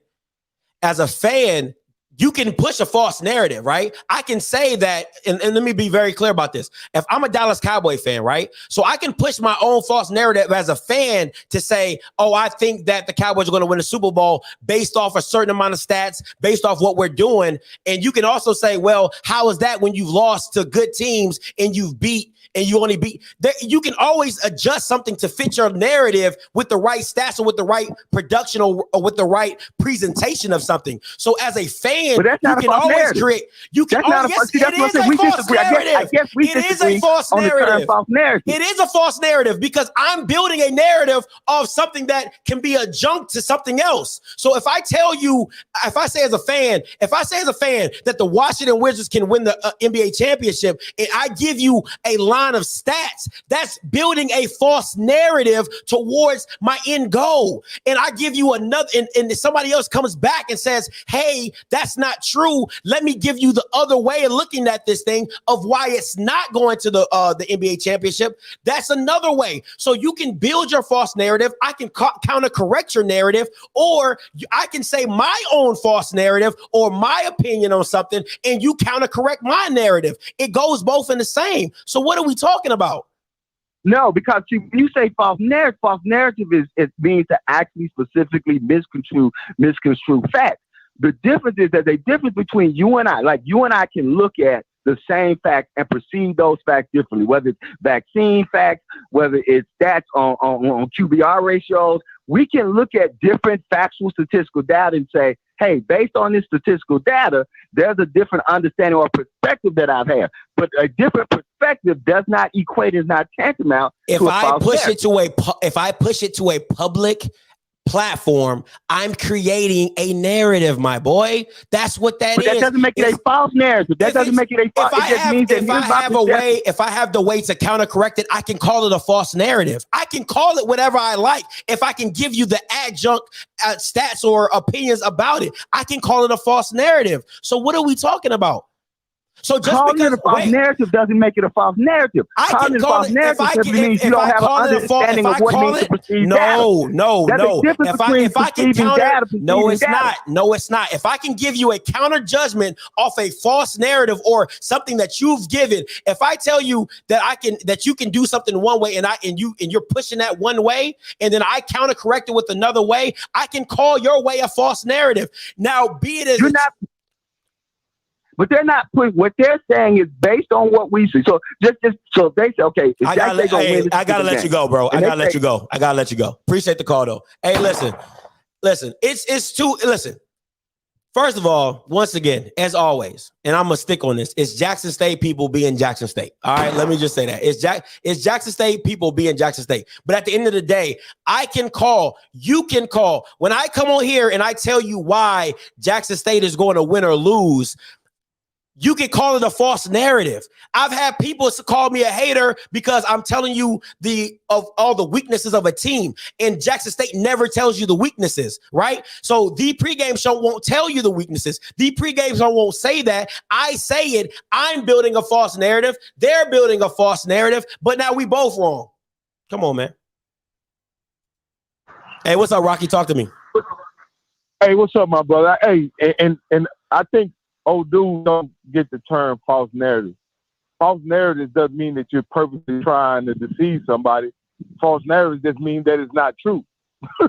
you can push a false narrative, right? I can say that, and let me be very clear about this. If I'm a Dallas Cowboy fan, right? So I can push my own false narrative as a fan to say, oh, I think that the Cowboys are going to win the Super Bowl based off a certain amount of stats, based off what we're doing. And you can also say, well, how is that when you've lost to good teams and you only beat? You can always adjust something to fit your narrative with the right stats or with the right production or with the right presentation of something. So as a fan, you can always create. You can always. It is a false narrative. It is a false narrative. It is a false narrative because I'm building a narrative of something that can be adjunct to something else. So if I say as a fan that the Washington Wizards can win the NBA championship, and I give you a line of stats, that's building a false narrative towards my end goal. And I give you another, and somebody else comes back and says, hey, that's not true. Let me give you the other way of looking at this thing of why it's not going to the NBA championship. That's another way. So you can build your false narrative. I can counter correct your narrative, or I can say my own false narrative or my opinion on something, and you counter correct my narrative. It goes both in the same. So what are we talking about? No, because you say false narrative is means to actually specifically misconstrue facts. The difference is that the difference between you and I, like you and I can look at the same facts and perceive those facts differently, whether it's vaccine facts, whether it's stats on QBR ratios. We can look at different factual statistical data and say, hey, based on this statistical data, there's a different understanding or perspective that I've had. But a different perspective does not equate, is not tantamount to a false narrative. If I push it to a public platform, I'm creating a narrative, my boy. That's what that is. That doesn't make it a false narrative. That doesn't make it a false. If I have the way to counter correct it, I can call it a false narrative. I can call it whatever I like. If I can give you the adjunct stats or opinions about it, I can call it a false narrative. So what are we talking about? So just calling it a false narrative doesn't make it a false narrative. I can call it if I can. If I call it a false, if I call it no. If I can counter, no, it's not. No, it's not. If I can give you a counter judgment off a false narrative or something that you've given, if I tell you that you can do something one way and you're pushing that one way, and then I counter correct it with another way, I can call your way a false narrative. Now, be it as But they're not putting what they're saying is based on what we see. So just so if they say, okay, if I gotta let you go, bro. I gotta let you go. I gotta let you go. Appreciate the call though. Hey, listen. It's too. Listen. First of all, once again, as always, and I'm gonna stick on this, it's Jackson State people being Jackson State. All right, let me just say that. It's Jackson State people being Jackson State. But at the end of the day, I can call, you can call. When I come on here and I tell you why Jackson State is going to win or lose, you can call it a false narrative. I've had people call me a hater because I'm telling you of all the weaknesses of a team, and Jackson State never tells you the weaknesses, right? So the pregame show won't tell you the weaknesses. The pregame show won't say that. I say it. I'm building a false narrative. They're building a false narrative, but now we both wrong. Come on, man. Hey, what's up, Rocky? Talk to me. Hey, what's up, my brother? Hey, and I think old dudes don't get the term false narrative. False narrative doesn't mean that you're purposely trying to deceive somebody. False narrative just means that it's not true. You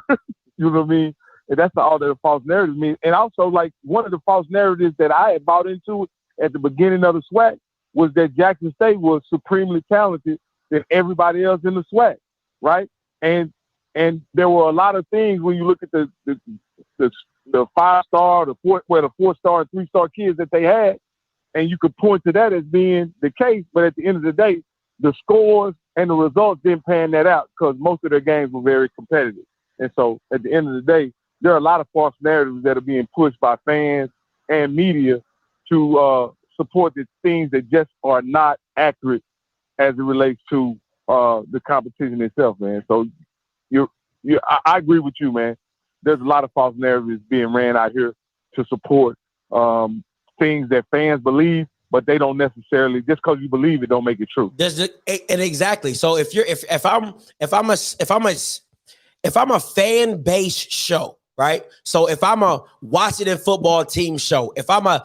know what I mean? And that's all that a false narrative means. And also, like, one of the false narratives that I had bought into at the beginning of the SWAC was that Jackson State was supremely talented than everybody else in the SWAC, right? And there were a lot of things when you look at the 5-star, the 4-star and 3-star kids that they had, and you could point to that as being the case. But at the end of the day, the scores and the results didn't pan that out because most of their games were very competitive. And so at the end of the day, there are a lot of false narratives that are being pushed by fans and media to support the things that just are not accurate as it relates to the competition itself, man. So I agree with you, man. There's a lot of false narratives being ran out here to support things that fans believe, but they don't necessarily, just because you believe it, don't make it true. And exactly. So if I'm a fan-based show, right? So if I'm a Washington football team show, if I'm a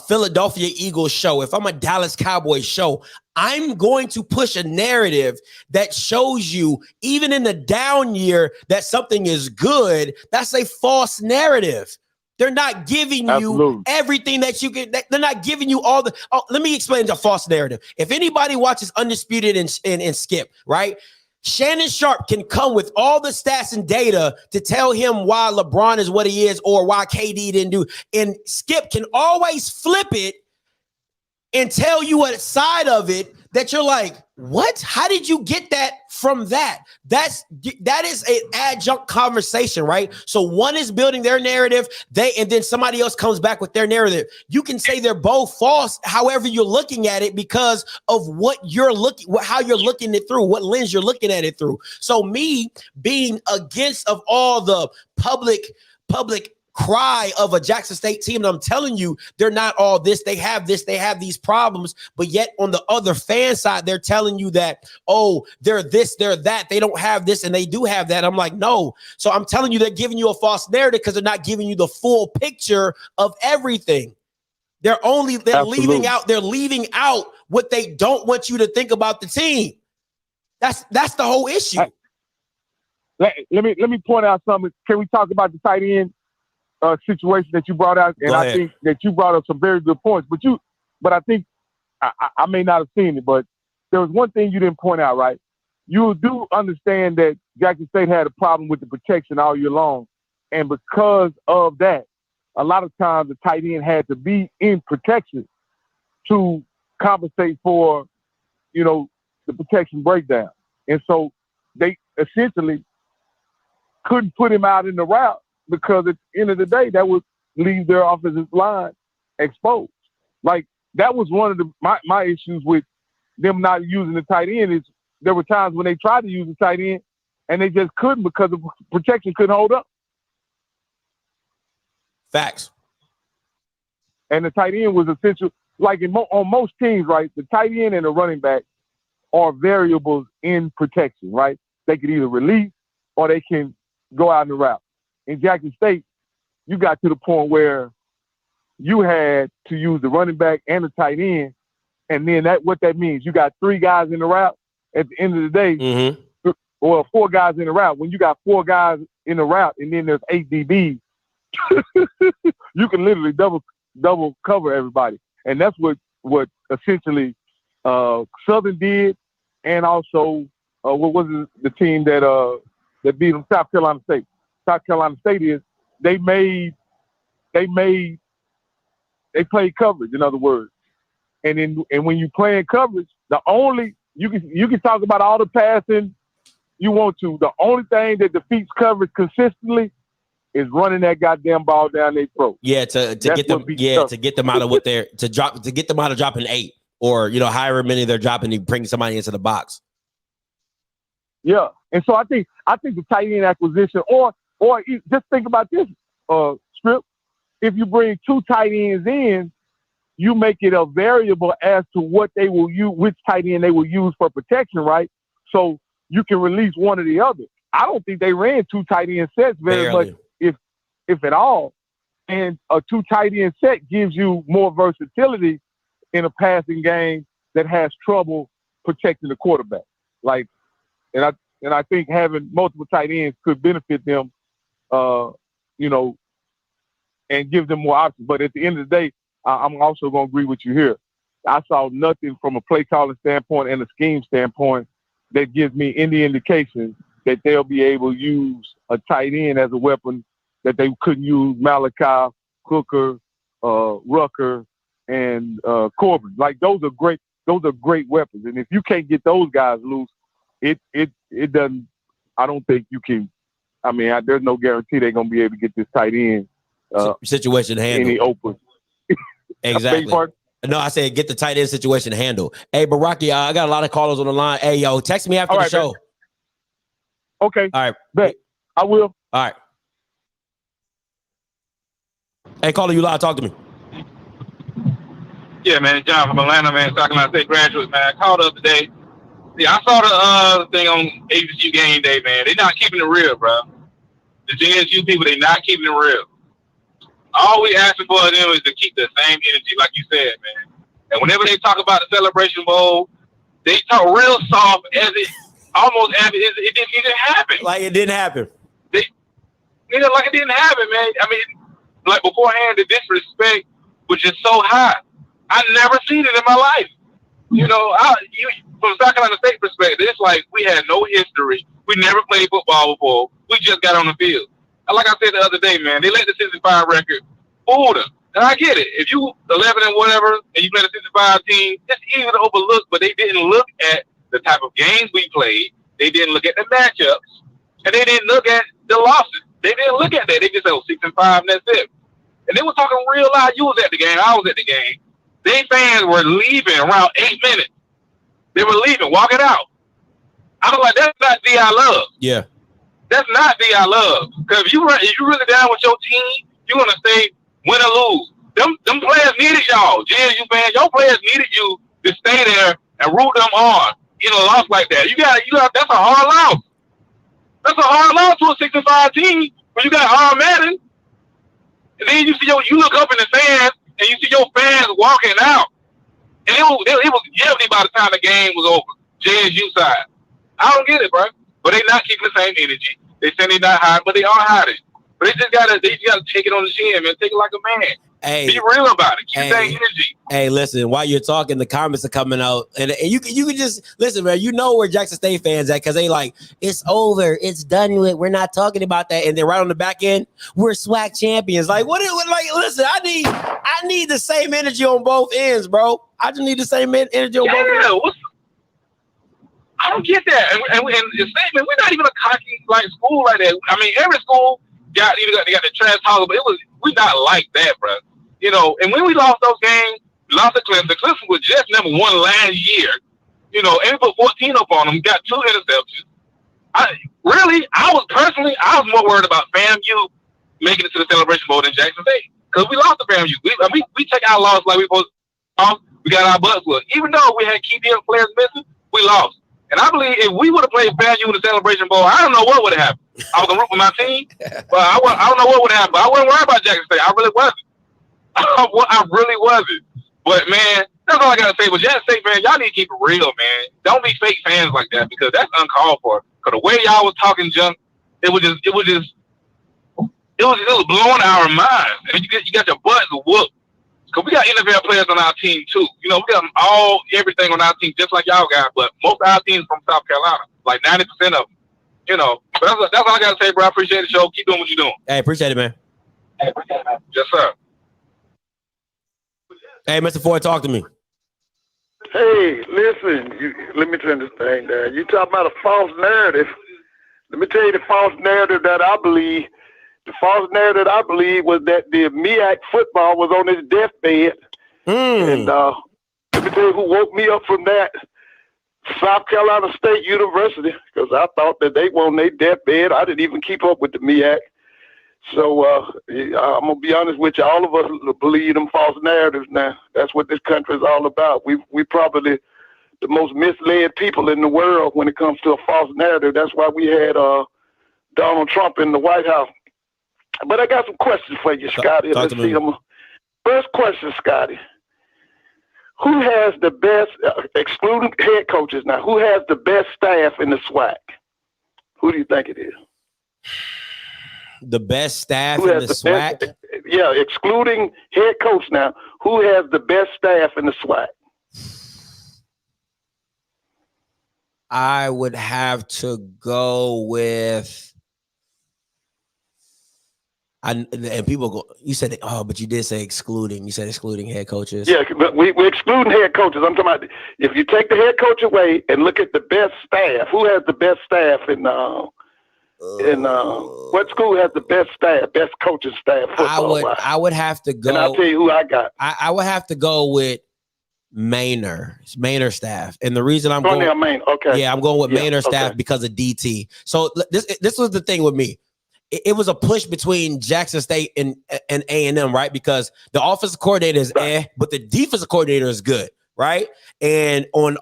Philadelphia Eagles show, if I'm a Dallas Cowboys show, I'm going to push a narrative that shows you, even in the down year, that something is good. That's a false narrative. They're not giving you everything that you get. They're not giving you all the. Oh, let me explain the false narrative. If anybody watches Undisputed and Skip, right? Shannon Sharp can come with all the stats and data to tell him why LeBron is what he is or why KD didn't do. And Skip can always flip it and tell you a side of it that you're like, what? How did you get that from that? That is an adjunct conversation, right? So one is building their narrative, and then somebody else comes back with their narrative. You can say they're both false, however you're looking at it, because of how you're looking it through, what lens you're looking at it through. So me being against of all the public cry of a Jackson State team, and I'm telling you, they're not all this, they have these problems, but yet on the other fan side, they're telling you that, oh, they're this, they're that, they don't have this, and they do have that. I'm like, no. So I'm telling you, they're giving you a false narrative because they're not giving you the full picture of everything. They're leaving out what they don't want you to think about the team. That's the whole issue. Let me point out something. Can we talk about the tight end situation that you brought out? And I think that you brought up some very good points, but I think I may not have seen it, but there was one thing you didn't point out, right? You do understand that Jackson State had a problem with the protection all year long. And because of that, a lot of times the tight end had to be in protection to compensate for, the protection breakdown. And so they essentially couldn't put him out in the route, because at the end of the day, that would leave their offensive line exposed. Like, that was one of my issues with them not using the tight end. Is there were times when they tried to use the tight end and they just couldn't because the protection couldn't hold up. Facts. And the tight end was essential. Like on most teams, right, the tight end and the running back are variables in protection, right? They could either release or they can go out in the route. In Jackson State, you got to the point where you had to use the running back and the tight end, and then what that means, you got 3 guys in the route. At the end of the day, or 4 guys in the route. When you got 4 guys in the route and then there's 8 DBs, you can literally double double cover everybody, and that's what essentially Southern did, and also what was the team that beat them? South Carolina State. South Carolina State is they played coverage, in other words. And when you play in coverage, you can talk about all the passing you want to. The only thing that defeats coverage consistently is running that goddamn ball down their throat. Yeah, to get them out of what they're to get them out of dropping 8 or however many they're dropping to bring somebody into the box. Yeah, and so I think the tight end acquisition, or just think about this, Script. If you bring 2 tight ends in, you make it a variable as to what they will use, which tight end they will use for protection, right? So you can release one or the other. I don't think they ran 2 tight end sets very much, if at all. And a 2 tight end set gives you more versatility in a passing game that has trouble protecting the quarterback. And I think having multiple tight ends could benefit them, and give them more options. But at the end of the day, I'm also going to agree with you here. I saw nothing from a play calling standpoint and a scheme standpoint that gives me any indication that they'll be able to use a tight end as a weapon that they couldn't use Malachi, Hooker, Rucker, and Corbin. Like those are great weapons. And if you can't get those guys loose, it doesn't. I don't think you can. I mean, there's no guarantee they're gonna be able to get this tight end situation handled. Any open. Exactly. No, I said get the tight end situation handled. Hey, but Rocky, I got a lot of callers on the line. Hey, yo, text me after the show. Man. Okay. All right. Bet. I will. All right. Hey, caller, you live. Talk to me. Yeah, man. John from Atlanta, man. South Carolina State graduate, man. I called up today. Yeah, I saw the thing on HBCU game day, man. They're not keeping it real, bro. The JSU people, they're not keeping it real. All we asking for them is to keep the same energy, like you said, man. And whenever they talk about the Celebration Bowl, they talk real soft as it almost as it didn't happen. Like it didn't happen. Like it didn't happen, man. I mean, like beforehand, the disrespect was just so high. I never seen it in my life. From South Carolina State perspective, it's like we had no history. We never played football before. We just got on the field. And like I said the other day, man, they let the 65 record fool them. And I get it. If you 11 and whatever, and you play the 65 team, it's easy to overlook, but they didn't look at the type of games we played. They didn't look at the matchups. And they didn't look at the losses. They didn't look at that. They just said, 6 and 5, and that's it. And they were talking real loud. You was at the game. I was at the game. They fans were leaving around 8 minutes. They were leaving, walking out. I was like, that's not DI love. Yeah. That's not DI love. Because if you really down with your team, you're going to stay win or lose. Them players needed y'all. JSU fans, your players needed you to stay there and root them on. Loss like that. You got that's a hard loss. That's a hard loss to a 65 team when you got hard Madden. And then you look up in the stands and you see your fans walking out. And it was empty by the time the game was over. JSU side. I don't get it, bro. But they not keeping the same energy. They say they not hiding, but they are hiding. But they just gotta take it on the chin, man. Take it like a man. Hey, be real about it. Keep that energy. Hey, listen, while you're talking, the comments are coming out. And you can just listen, man. You know where Jackson State fans at, because they like, it's over, it's done with. We're not talking about that. And then right on the back end, we're SWAC champions. Like, listen, I need the same energy on both ends, bro. I just need the same energy on both ends. I don't get that. And the statement, we're not even a cocky school like that. I mean, every school they got the trash talk, but we not like that, bro. And when we lost those games, we lost to Clemson. Clemson was just number 1 last year. And we put 14 up on them, got 2 interceptions. I was more worried about FAMU making it to the Celebration Bowl than Jackson State, because we lost to FAMU. We take our loss like we supposed to. We got our butts whooped. Even though we had key deal players missing, we lost. And I believe if we would have played FAMU in the Celebration Bowl, I don't know what would have happened. I was going to root for my team, but I don't know what would have happened. But I wasn't worried about Jackson State. I really wasn't. I really wasn't. But, man, that's all I got to say. But Jackson State fans, y'all need to keep it real, man. Don't be fake fans like that, because that's uncalled for. Because the way y'all was talking junk, it was blowing our minds. And you got your butts whooped. Because we got NFL players on our team, too. You know, we got everything on our team, just like y'all got. But most of our teams from South Carolina, like 90% of them. You know, but that's all I got to say, bro. I appreciate the show. Keep doing what you're doing. Hey, appreciate it, man. Yes, sir. Hey, Mr. Ford, talk to me. Hey, listen, let me turn this thing down. You talking about a false narrative. Let me tell you the false narrative that I believe. The false narrative I believe was that the MEAC football was on his deathbed. And let me tell you who woke me up from that. South Carolina State University, because I thought that they were on their deathbed. I didn't even keep up with the MEAC. So I'm going to be honest with you. All of us believe them false narratives now. That's what this country is all about. We probably the most misled people in the world when it comes to a false narrative. That's why we had Donald Trump in the White House. But I got some questions for you, Scotty. Let's see them. First question, Scotty. Who has the best, excluding head coaches now, who has the best staff in the SWAC? Who do you think it is? The best staff in the SWAC? Yeah, excluding head coach now, who has the best staff in the SWAC? I would have to go with... and people go, you said, but you did say excluding. You said excluding head coaches. Yeah, but we're excluding head coaches. I'm talking about if you take the head coach away and look at the best staff, who has the best staff in what school has the best staff, best coaching staff? I would have to go. And I'll tell you who I got. I would have to go with Manor staff. And the reason I'm going, okay. Yeah, I'm going with Manor staff because of DT. So this was the thing with me. It was a push between Jackson State and A&M, right? Because the offensive coordinator is but the defensive coordinator is good, right? And on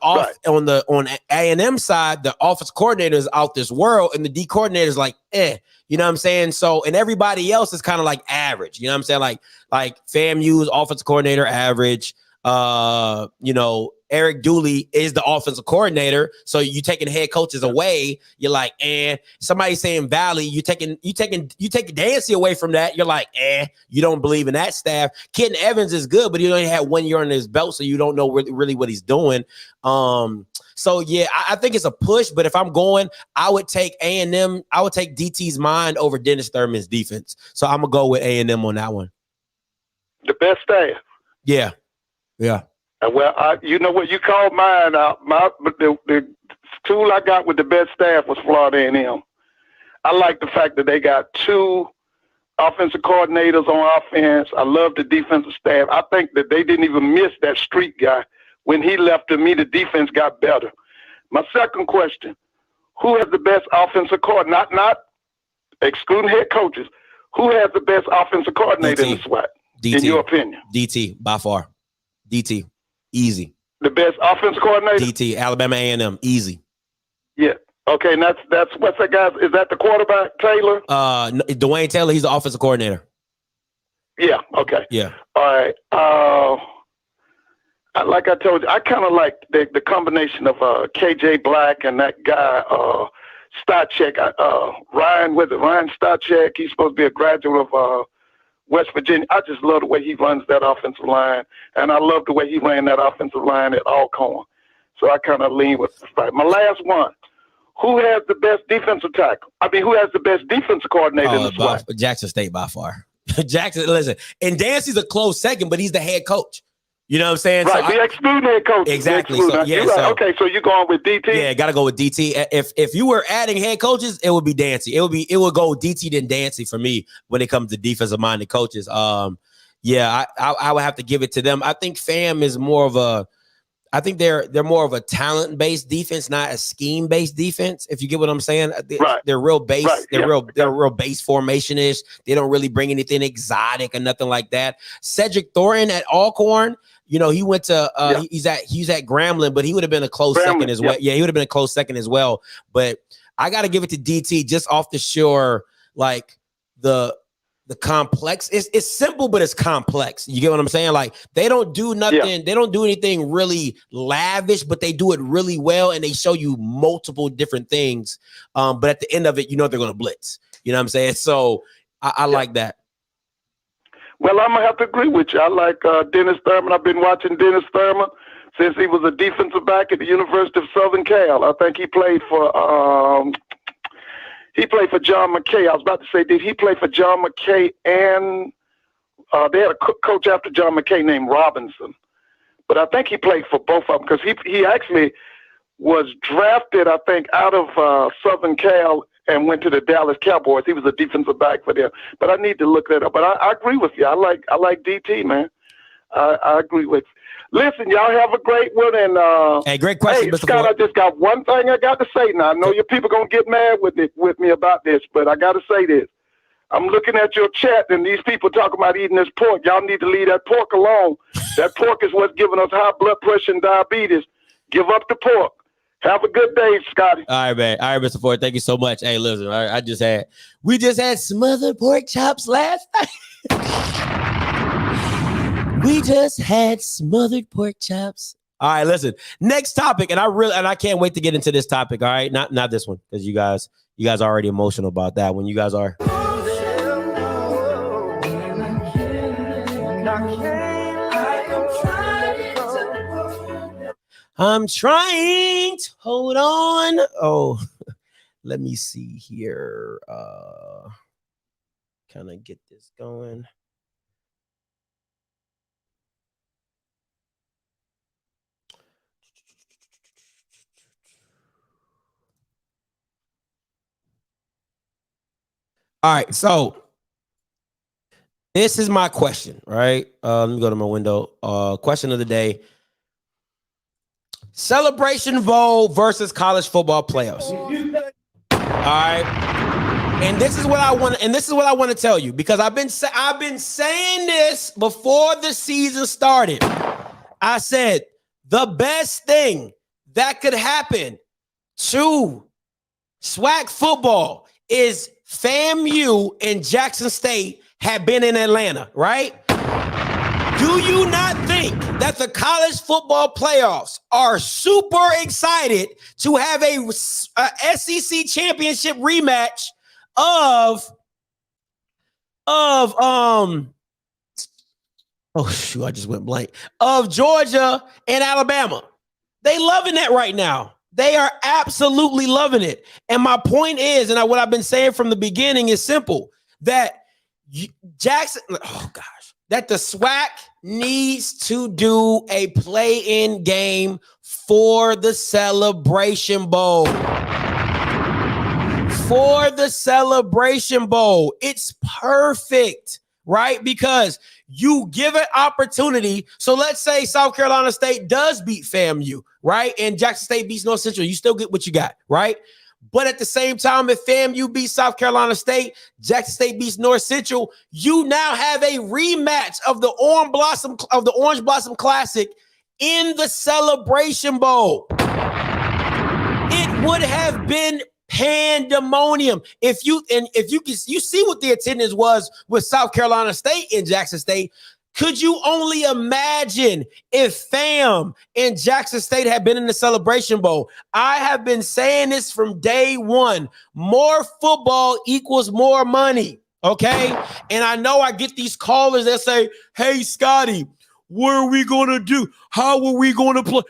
A&M side, the offensive coordinator is out this world, and the D coordinator is like, you know what I'm saying? So, and everybody else is kind of like average, you know what I'm saying? Like FAMU's offensive coordinator average, Eric Dooley is the offensive coordinator. So you taking head coaches away, you're like, somebody saying Valley, you taking Dancy away from that. You're like, you don't believe in that staff. Keaton Evans is good, but he only had 1 year on his belt, so you don't know really what he's doing. So yeah, I think it's a push, but if I'm going, I would take A&M. I would take DT's mind over Dennis Thurman's defense. So I'm gonna go with A&M on that one. The best staff. Yeah. Well, you know what, you called mine out. The tool I got with the best staff was Florida A&M. I like the fact that they got 2 offensive coordinators on offense. I love the defensive staff. I think that they didn't even miss that street guy. When he left, to me, the defense got better. My second question, who has the best offensive coordinator? Not excluding head coaches. Who has the best offensive coordinator in the SWAT, in your opinion? DT, by far. DT, easy. The best offensive coordinator? DT, Alabama A&M, easy. Yeah. Okay, and that's what's that guy? Is that the quarterback, Taylor? Dwayne Taylor, he's the offensive coordinator. Yeah, okay. Yeah. All right. Like I told you, I kind of like the combination of KJ Black and that guy, Stachek, Ryan Stachek. He's supposed to be a graduate of West Virginia. I just love the way he runs that offensive line, and I love the way he ran that offensive line at Alcorn. So I kind of lean with the fight. My last one, who has the best defensive tackle? I mean, who has the best defensive coordinator in the SWAT? Jackson State by far. Jackson, listen, and Dancy's a close second, but he's the head coach. You know what I'm saying? Right, we exclude head coach. Exactly. So, okay, so you're going with DT? Yeah, got to go with DT. If you were adding head coaches, it would be Dancy. It would go DT then Dancy for me when it comes to defensive minded coaches. I would have to give it to them. I think FAM is more of a, I think they're more of a talent based defense, not a scheme based defense. If you get what I'm saying, they're real base. Right. They're real base formation ish. They don't really bring anything exotic or nothing like that. Cedric Thornton at Alcorn. You know, he went to he's at Grambling, but he would have been a close second as well. Yeah, he would have been a close second as well. But I got to give it to DT just off the shore, like the complex. It's simple, but it's complex. You get what I'm saying? Like they don't do nothing. Yeah. They don't do anything really lavish, but they do it really well, and they show you multiple different things. But at the end of it, you know they're going to blitz. You know what I'm saying? So I like that. Well, I'm gonna have to agree with you. I like Dennis Thurman. I've been watching Dennis Thurman since he was a defensive back at the University of Southern Cal. I think he played for John McKay. I was about to say, did he play for John McKay and they had a coach after John McKay named Robinson? But I think he played for both of them because he actually was drafted, I think, out of Southern Cal and went to the Dallas Cowboys. He was a defensive back for them. But I need to look that up. But I agree with you. I like DT, man. I agree with you. Listen, y'all have a great one. And hey, great question, Mr. Scott, Ford. I just got one thing I got to say now. I know your people going to get mad with me about this, but I got to say this. I'm looking at your chat, and these people talking about eating this pork. Y'all need to leave that pork alone. That pork is what's giving us high blood pressure and diabetes. Give up the pork. Have a good day, Scotty. All right, man. All right, Mr. Ford. Thank you so much. Hey, listen, we just had smothered pork chops last night. We just had smothered pork chops. All right, listen. Next topic, and I can't wait to get into this topic. All right, not this one, because you guys are already emotional about that one. You guys are. I'm trying to hold on. Oh, let me see here. Kind of get this going. All right, so this is my question, right? Let me go to my window. Question of the day. Celebration Bowl versus college football playoffs. All right. And this is what I want to tell you, because I've been saying this before the season started. I said the best thing that could happen to SWAC football is FAMU and Jackson State have been in Atlanta, right? Do you not think that the college football playoffs are super excited to have a SEC championship rematch of Georgia and Alabama? They loving that right now. They are absolutely loving it. And my point is, and what I've been saying from the beginning is simple, that that the SWAC needs to do a play-in game for the Celebration Bowl. For the Celebration Bowl. It's perfect, right? Because you give an opportunity. So let's say South Carolina State does beat FAMU, right? And Jackson State beats North Central. You still get what you got, right? But at the same time, if FAMU beats South Carolina State, Jackson State beats North Central, you now have a rematch of the Orange Blossom Classic in the Celebration Bowl. It would have been pandemonium if you see what the attendance was with South Carolina State and Jackson State. Could you only imagine if FAM and Jackson State had been in the Celebration Bowl? I have been saying this from day one. More football equals more money, okay? And I know I get these callers that say, hey, Scotty, what are we going to do? How are we going to play?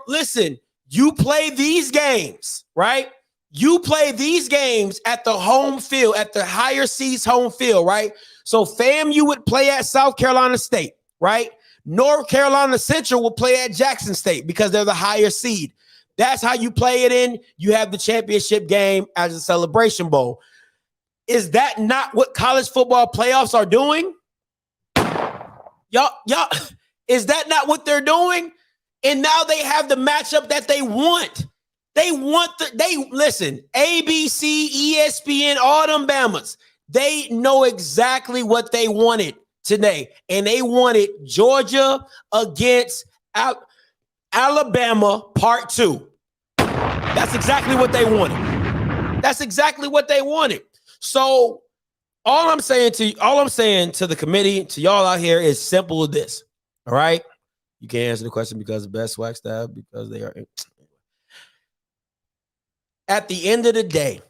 Listen, you play these games, right? You play these games at the home field, at the higher seeds home field, right? So FAMU would play at South Carolina State, right? North Carolina Central will play at Jackson State because they're the higher seed. That's how you play it in. You have the championship game as a Celebration Bowl. Is that not what college football playoffs are doing? Y'all, is that not what they're doing? And now they have the matchup that they want. Listen, ABC, ESPN, all them Bamas, they know exactly what they wanted today. And they wanted Georgia against Alabama part 2. That's exactly what they wanted. So all I'm saying to the committee, to y'all out here is simple as this. All right. You can't answer the question because of best SWAC staff, because they are. At the end of the day,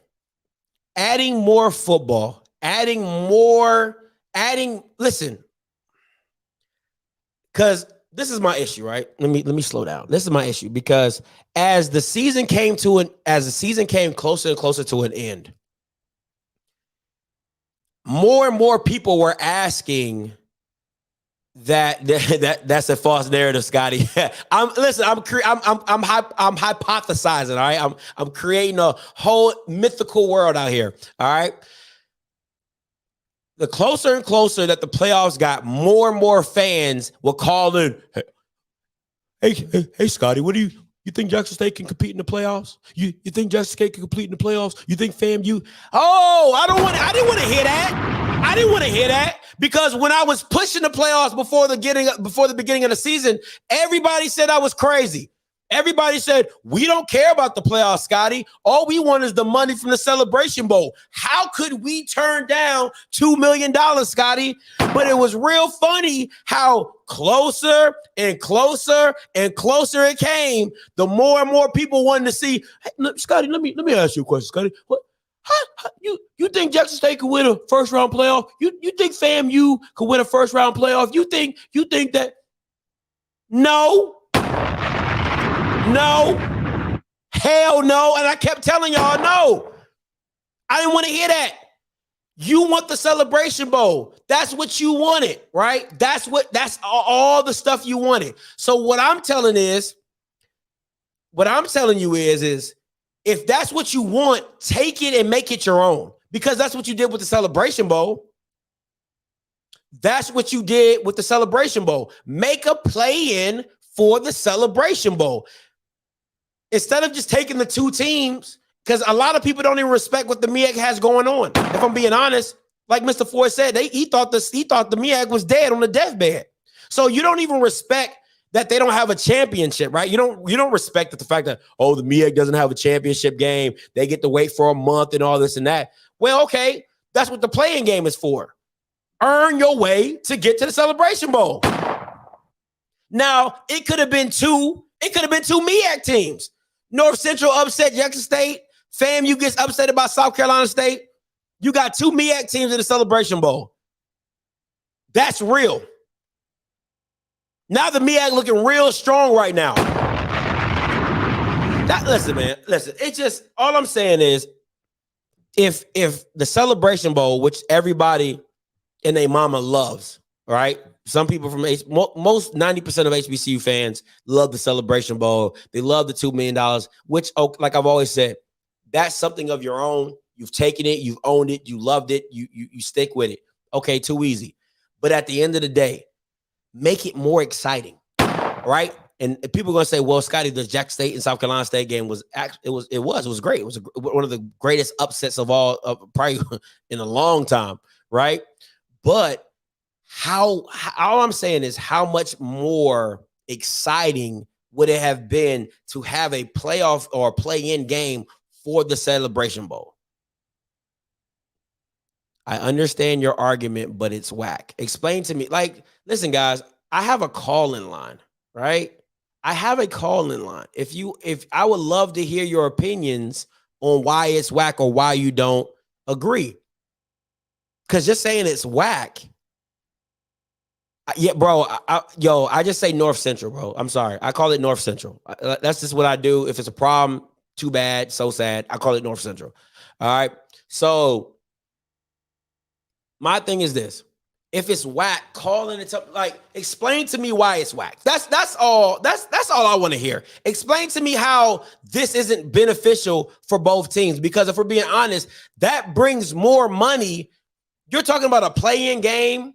adding more football, listen, because this is my issue, right? Let me slow down. This is my issue because as the season came closer and closer to an end, more and more people were asking that's a false narrative, Scotty. I'm hypothesizing, all right? I'm creating a whole mythical world out here, all right? The closer and closer that the playoffs got, more and more fans will call in, hey, Scotty, what do you think Jackson State can compete in the playoffs? You think Jackson State can compete in the playoffs? You think FAMU? Oh, I didn't want to hear that. I didn't want to hear that because when I was pushing the playoffs before the beginning of the season, everybody said I was crazy. Everybody said, we don't care about the playoffs, Scotty. All we want is the money from the Celebration Bowl. How could we turn down $2 million, Scotty? But it was real funny how closer and closer and closer it came, the more and more people wanted to see. Hey, Scotty, let me ask you a question, Scotty. What? You think Jackson State could win a first round playoff? You think FAMU could win a first round playoff? You think that? No, hell no. And I kept telling y'all no. I didn't want to hear that. You want the Celebration Bowl. That's what you wanted, right? That's all the stuff you wanted. So what I'm telling you is if that's what you want, take it and make it your own. Because that's what you did with the Celebration Bowl. That's what you did with the Celebration Bowl. Make a play-in for the Celebration Bowl. Instead of just taking the two teams, because a lot of people don't even respect what the MEAC has going on. If I'm being honest, like Mr. Ford said, he thought the MEAC was dead on the deathbed. So you don't even respect that they don't have a championship, right? You don't respect the fact that, oh, the MEAC doesn't have a championship game. They get to wait for a month and all this and that. Well, okay, that's what the playing game is for. Earn your way to get to the Celebration Bowl. Now, it could have been two MEAC teams. North Central upset Jackson State. FAMU gets upset about South Carolina State. You got two MEAC teams in the Celebration Bowl. That's real. Now the MEAC looking real strong right now. Listen, man. Listen, it's just, all I'm saying is if the Celebration Bowl, which everybody and their mama loves, right? Some people from most 90% of HBCU fans love the Celebration Bowl. They love the $2 million, which, like I've always said, that's something of your own. You've taken it, you've owned it, you loved it, you stick with it. Okay, too easy. But at the end of the day, make it more exciting, right? And people are gonna say, "Well, Scotty, the Jackson State and South Carolina State game was great. It was one of the greatest upsets of all, probably in a long time, right?" But all I'm saying is, how much more exciting would it have been to have a playoff or a play-in game for the Celebration Bowl? I understand your argument, but it's whack. Explain to me. Like, listen, guys, I have a call-in line, right? I have a call-in line. If I would love to hear your opinions on why it's whack or why you don't agree. Because just saying it's whack. Yeah, bro. I just say North Central, bro. I'm sorry. I call it North Central. That's just what I do. If it's a problem, too bad, so sad. I call it North Central. All right. So my thing is this: if it's whack, calling it up, like, explain to me why it's whack. That's all I want to hear. Explain to me how this isn't beneficial for both teams. Because if we're being honest, that brings more money. You're talking about a play-in game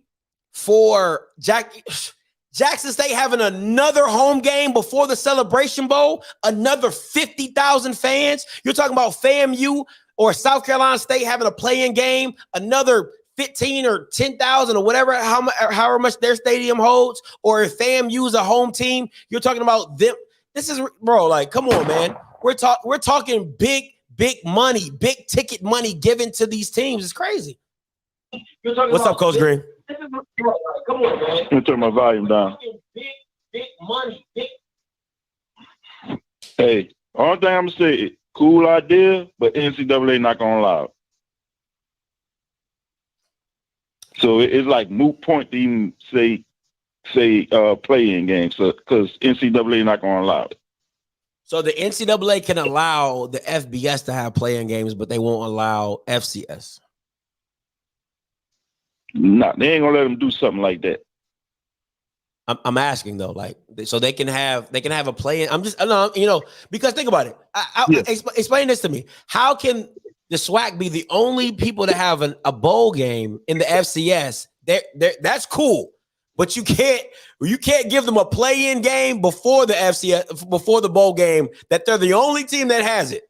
for Jackson State having another home game before the Celebration Bowl, another 50,000 fans. You're talking about FAMU or South Carolina State having a play-in game, another 15 or 10,000 or whatever, however much their stadium holds, or if FAMU is a home team, you're talking about them. This is, bro, like, come on, man. We're talking big money, big ticket money given to these teams. It's crazy. What's up, Coach Green? This is, come on, man. Let me turn my volume down. Big money. Hey, only thing I'm gonna say, cool idea, but NCAA not gonna allow it. So it's like moot point to even say say play-in games, because NCAA not going to allow it. So the NCAA can allow the FBS to have play-in games, but they won't allow FCS. No, they ain't gonna let them do something like that. I'm asking though, like, so they can have a play-in. I'm just, no, because think about it. Explain this to me. How can the SWAC be the only people to have a bowl game in the FCS? That's cool, but you can't give them a play-in game before the FCS, before the bowl game, that they're the only team that has it.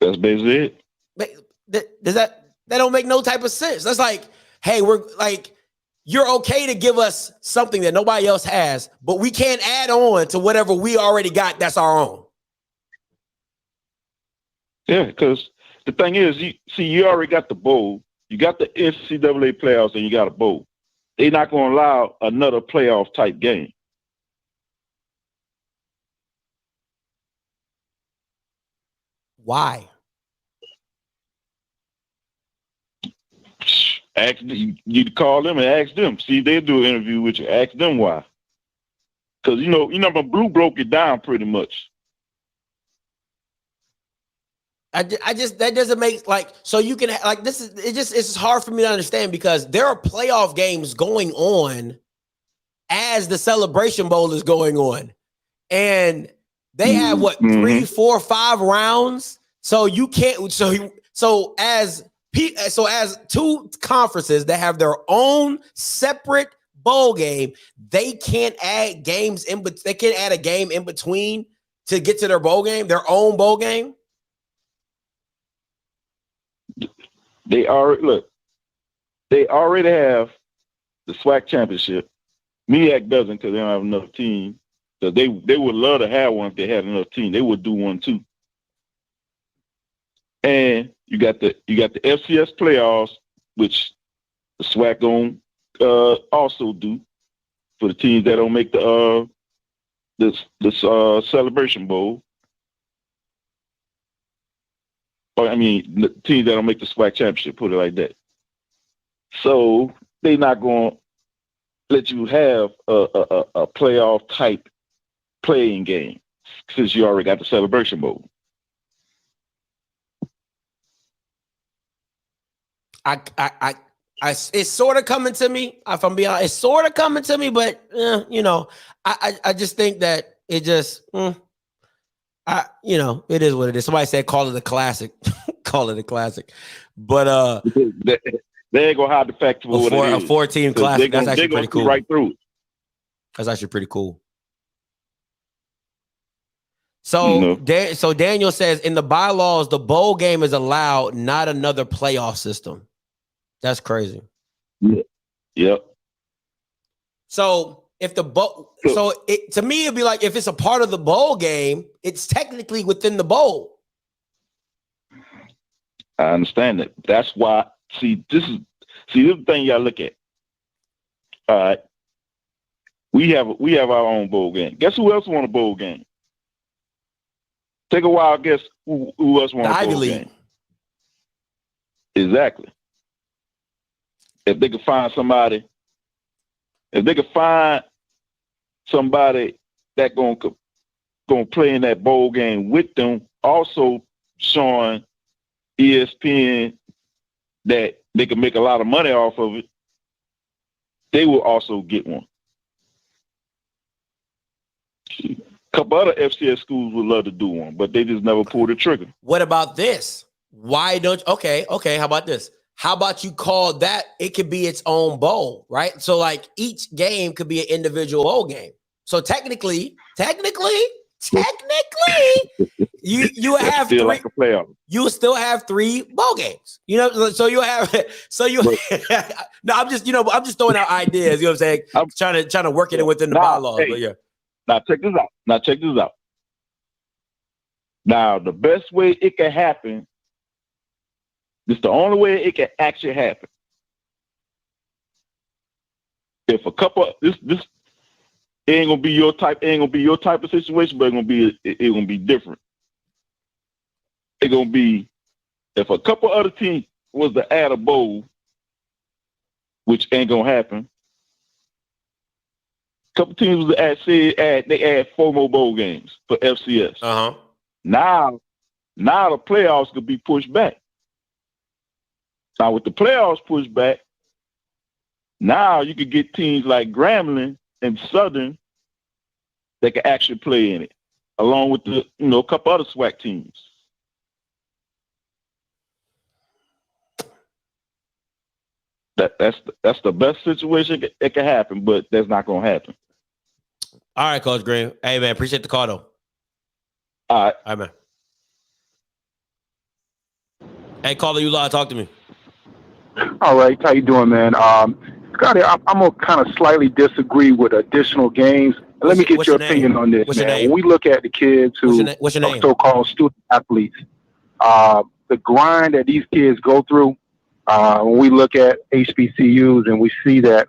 That's basically it. Does that don't make no type of sense? That's like, hey, we're like, you're okay to give us something that nobody else has, but we can't add on to whatever we already got that's our own. Yeah, because the thing is, you already got the bowl, you got the NCAA playoffs, and you got a bowl. They're not going to allow another playoff type game. Why? You call them and ask them. See, they'll do an interview with you. Ask them why. Because but Blue broke it down pretty much. I just that doesn't make so you can it's hard for me to understand, because there are playoff games going on as the Celebration Bowl is going on, and they have 3, 4, 5 rounds. So you can't. So as two conferences that have their own separate bowl game, they can't add games in, but they can't add a game in between to get to their bowl game, their own bowl game. They already have the SWAC championship. MEAC doesn't, because they don't have enough team. So they would love to have one if they had enough team. They would do one too. And you got the FCS playoffs, which the SWAC going also do for the teams that don't make this Celebration Bowl. Or, I mean, the teams that don't make the SWAC championship, put it like that. So they're not going to let you have a playoff type playing game since you already got the Celebration Bowl. It's sort of coming to me. If I'm being honest, it's sort of coming to me, but I just think that it just, it is what it is. Somebody said, call it a classic. Call it a classic. But they ain't gonna hide the fact of what it is. A 14 classic. That's actually pretty cool. Right through it. That's actually pretty cool. So, so Daniel says, in the bylaws, the bowl game is allowed, not another playoff system. That's crazy. Yeah. Yep. So if the bowl, to me, it'd be like, if it's a part of the bowl game, it's technically within the bowl. I understand that. That's why. This is the thing y'all look at. All right. We have our own bowl game. Guess who else won a bowl game? Take a wild guess who else won a bowl game? Exactly. If they could find somebody that gonna play in that bowl game with them, also showing ESPN that they can make a lot of money off of it, they will also get one. A couple other FCS schools would love to do one, but they just never pulled the trigger. What about this? Why don't okay, how about this? How about you call that, it could be its own bowl, right? So like each game could be an individual bowl game. So technically, you have still three, like a playoff. You still have 3 bowl games. So you have no, I'm just throwing out ideas, you know what I'm saying? I'm trying to work it within the bylaws. Hey, but yeah. Now check this out. Now the best way it can happen, this is the only way it can actually happen. If a couple this it ain't gonna be your type of situation, but it's gonna be different. It's gonna be if a couple other teams was to add a bowl, which ain't gonna happen. Couple teams was they add 4 more bowl games for FCS. Now the playoffs could be pushed back. Now with the playoffs pushed back, now you could get teams like Grambling and Southern that can actually play in it, along with the a couple other SWAC teams. That's the best situation that can happen, but that's not gonna happen. All right, Coach Green. Hey man, appreciate the call though. All right, man. Hey, caller, you live. Talk to me. All right, how you doing, man? Scotty, I'm gonna kind of slightly disagree with additional games. Let me get your opinion on this, man. When we look at the kids who are so-called student athletes, the grind that these kids go through, when we look at HBCUs and we see that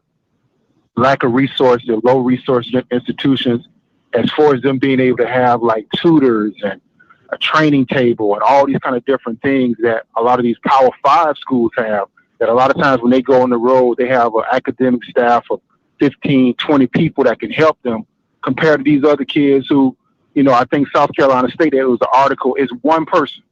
lack of resources, low resource institutions, as far as them being able to have like tutors and a training table and all these kind of different things that a lot of these Power 5 schools have, that a lot of times when they go on the road, they have an academic staff of 15, 20 people that can help them, compared to these other kids who, I think South Carolina State, there was an article, is one person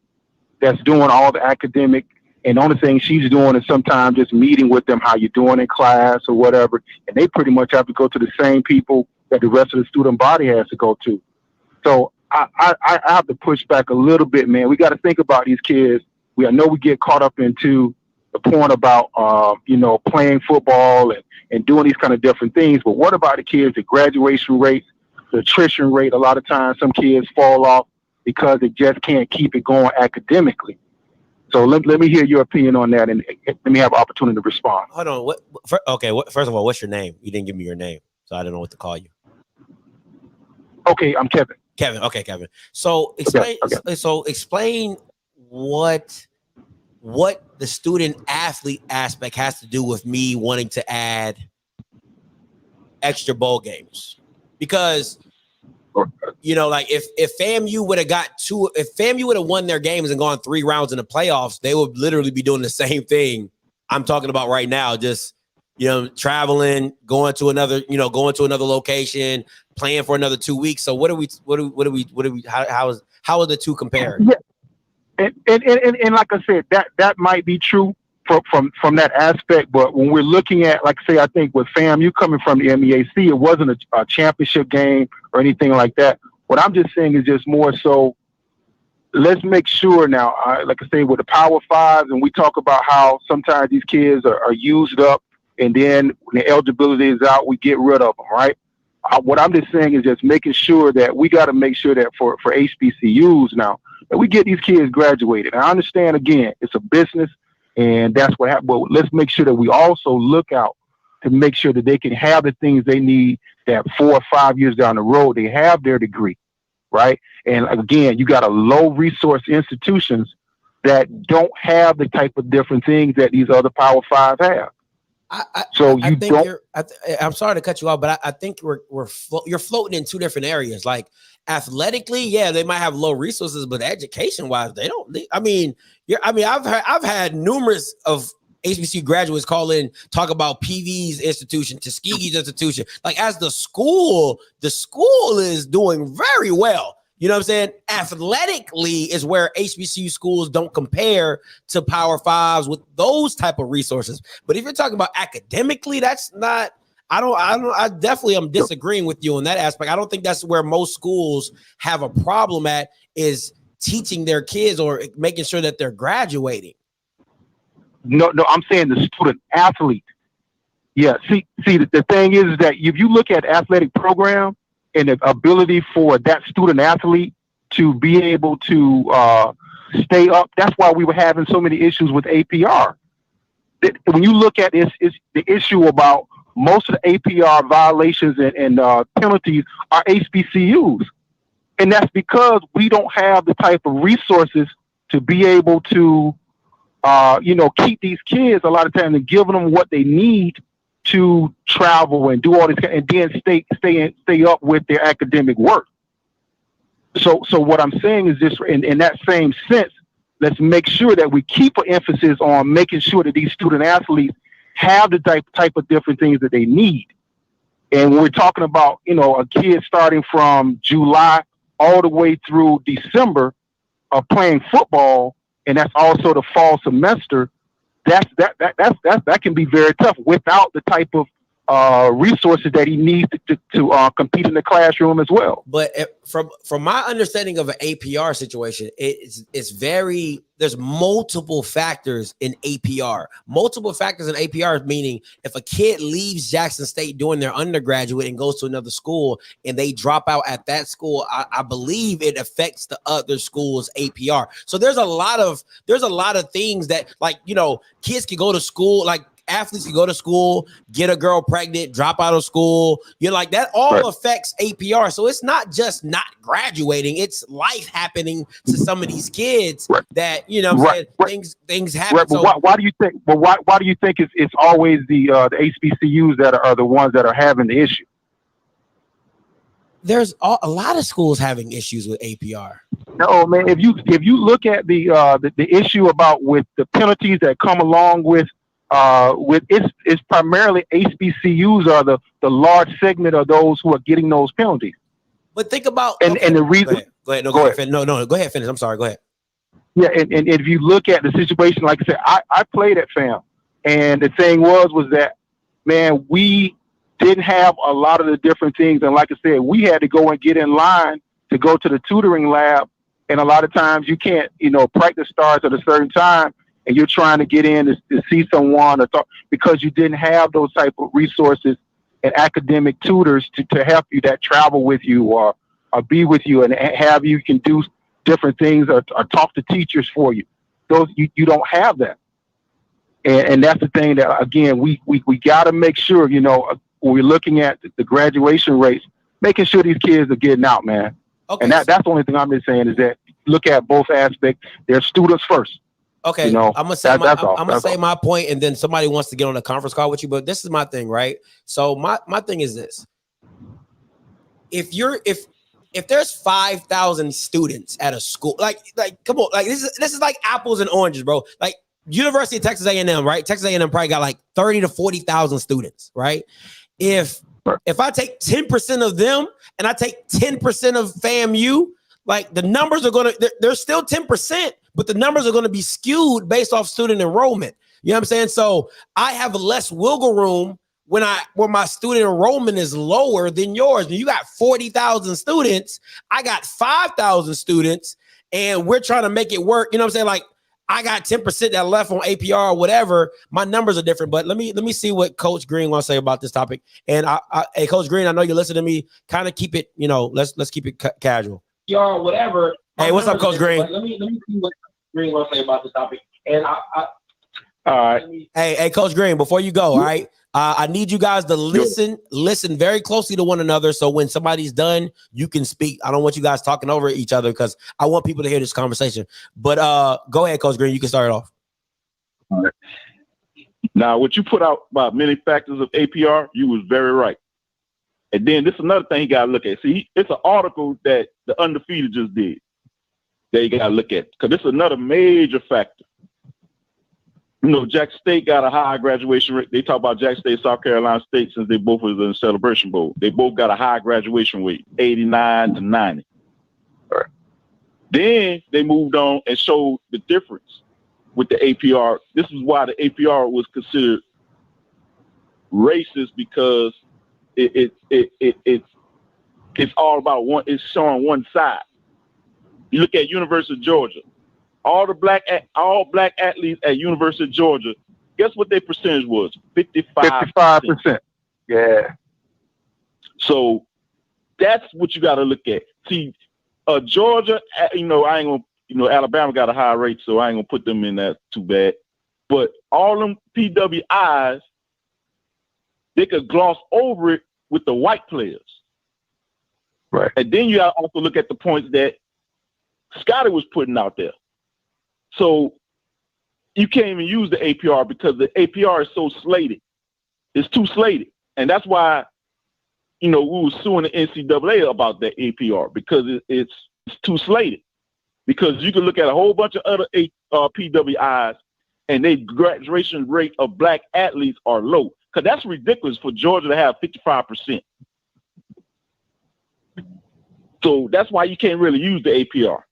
that's doing all the academic, and the only thing she's doing is sometimes just meeting with them, how you're doing in class or whatever, and they pretty much have to go to the same people that the rest of the student body has to go to. So I have to push back a little bit, man. We got to think about these kids. I know we get caught up into the point about, playing football and doing these kind of different things. But what about the kids, the graduation rates, the attrition rate? A lot of times some kids fall off because they just can't keep it going academically. So let me hear your opinion on that, and let me have an opportunity to respond. Hold on. First of all, what's your name? You didn't give me your name, so I don't know what to call you. Okay, I'm Kevin. Kevin. Okay, Kevin. So explain. Okay. So explain what the student athlete aspect has to do with me wanting to add extra bowl games, because like if FAMU would have if FAMU would have won their games and gone 3 rounds in the playoffs, they would literally be doing the same thing I'm talking about right now. Just traveling, going to another location, playing for another 2 weeks. So how are the two compared? Yeah. And like I said, that might be true from that aspect. But when we're looking at, like say, I think with FAMU coming from the MEAC, it wasn't a championship game or anything like that. What I'm just saying is just more so, let's make sure now, like I say, with the Power 5s, and we talk about how sometimes these kids are used up, and then when the eligibility is out, we get rid of them, right? What I'm just saying is just making sure that we got to make sure that for HBCUs now, that we get these kids graduated. And I understand, again, it's a business, and that's what happened. But let's make sure that we also look out to make sure that they can have the things they need, that 4 or 5 years down the road, they have their degree, right? And again, you got a low resource institutions that don't have the type of different things that these other Power 5s have. I'm sorry to cut you off, but I think you're floating in 2 different areas. Like athletically, yeah, they might have low resources, but education wise, they don't. I've had numerous of HBCU graduates call in, talk about PV's institution, Tuskegee's institution. Like as the school is doing very well. You know what I'm saying? Athletically is where HBCU schools don't compare to Power 5s with those type of resources. But if you're talking about academically, that's not. I definitely am disagreeing with you on that aspect. I don't think that's where most schools have a problem at, is teaching their kids or making sure that they're graduating. No, I'm saying the student athlete. Yeah, see, the thing is that if you look at athletic program and the ability for that student athlete to be able to stay up, that's why we were having so many issues with APR. When you look at this, it's the issue about most of the APR violations and penalties are HBCUs. And that's because we don't have the type of resources to be able to, keep these kids a lot of times and giving them what they need to travel and do all this, and then stay up with their academic work. So what I'm saying is this, in that same sense, let's make sure that we keep an emphasis on making sure that these student athletes have the type of different things that they need. And when we're talking about, a kid starting from July all the way through December of playing football, and that's also the fall semester, that can be very tough without the type of resources that he needs to compete in the classroom as well. But from my understanding of an APR situation, there's multiple factors in APR. Multiple factors in APR, meaning if a kid leaves Jackson State doing their undergraduate and goes to another school and they drop out at that school, I believe it affects the other school's APR. So there's a lot of things that, like, kids can go to school, like athletes can go to school, get a girl pregnant, drop out of school. Like that all affects APR. So it's not just not graduating; it's life happening to some of these kids that things happen. Right, but so why do you think? But why do you think it's always the HBCUs that are the ones that are having the issue? There's a lot of schools having issues with APR. No, man. If you look at the issue about with the penalties that come along with it's primarily HBCUs are the large segment of those who are getting those penalties. But think about and the reason. Go ahead. Go ahead. Finish. I'm sorry. Go ahead. Yeah, and if you look at the situation, like I said, I played at FAM, and the thing was that, man, we didn't have a lot of the different things, and like I said, we had to go and get in line to go to the tutoring lab, and a lot of times you can't, practice starts at a certain time. And you're trying to get in to see someone or talk because you didn't have those type of resources and academic tutors to help you that travel with you or be with you and have you can do different things or talk to teachers for you. Those you don't have that. And that's the thing that, again, we got to make sure, when we're looking at the graduation rates, making sure these kids are getting out, man. Okay. And that's the only thing I'm just saying is that look at both aspects. They're students first. Okay, I'm gonna say my point, and then somebody wants to get on a conference call with you. But this is my thing, right? So my thing is this: if there's 5,000 students at a school, like come on, like this is like apples and oranges, bro. Like University of Texas A&M, right? Texas A&M probably got like 30 to 40,000 students, right? If I take 10% of them and I take 10% of FAMU, like the numbers are they're still 10%. But the numbers are going to be skewed based off student enrollment. You know what I'm saying? So I have less wiggle room when my student enrollment is lower than yours. You got 40,000 students. I got 5,000 students, and we're trying to make it work. You know what I'm saying? Like I got 10% that left on APR or whatever. My numbers are different, but let me see what Coach Green wants to say about this topic. And hey, Coach Green, I know you listen to me. Kind of keep it, let's keep it casual. Y'all, whatever. Hey, what's up, Coach Green? Let me see what Green wants to say about this topic. And all right. Hey, Coach Green, before you go, all right, I need you guys to listen very closely to one another. So when somebody's done, you can speak. I don't want you guys talking over each other because I want people to hear this conversation. But go ahead, Coach Green. You can start it off. All right. Now, what you put out about many factors of APR, you was very right. And then this is another thing you got to look at. See, it's an article that the Undefeated just did that you got to look at because this is another major factor. Jackson State got a high graduation rate. They talk about Jackson State, South Carolina State since they both was in the Celebration Bowl. They both got a high graduation rate, 89 to 90. All right. Then they moved on and showed the difference with the APR. This is why the APR was considered racist because it's all about one. It's showing one side. You look at University of Georgia, all black athletes at University of Georgia. Guess what their percentage was? 55%. Yeah. So that's what you got to look at. See, Georgia, I ain't gonna. Alabama got a high rate, so I ain't gonna put them in that too bad. But all them PWIs, they could gloss over it with the white players. Right. And then you got to also look at the points that Scotty was putting out there. So you can't even use the APR because the APR is so slated. It's too slated. And that's why, we were suing the NCAA about that APR because it's too slated. Because you can look at a whole bunch of other PWIs and their graduation rate of black athletes are low. Because that's ridiculous for Georgia to have 55%. So that's why you can't really use the APR.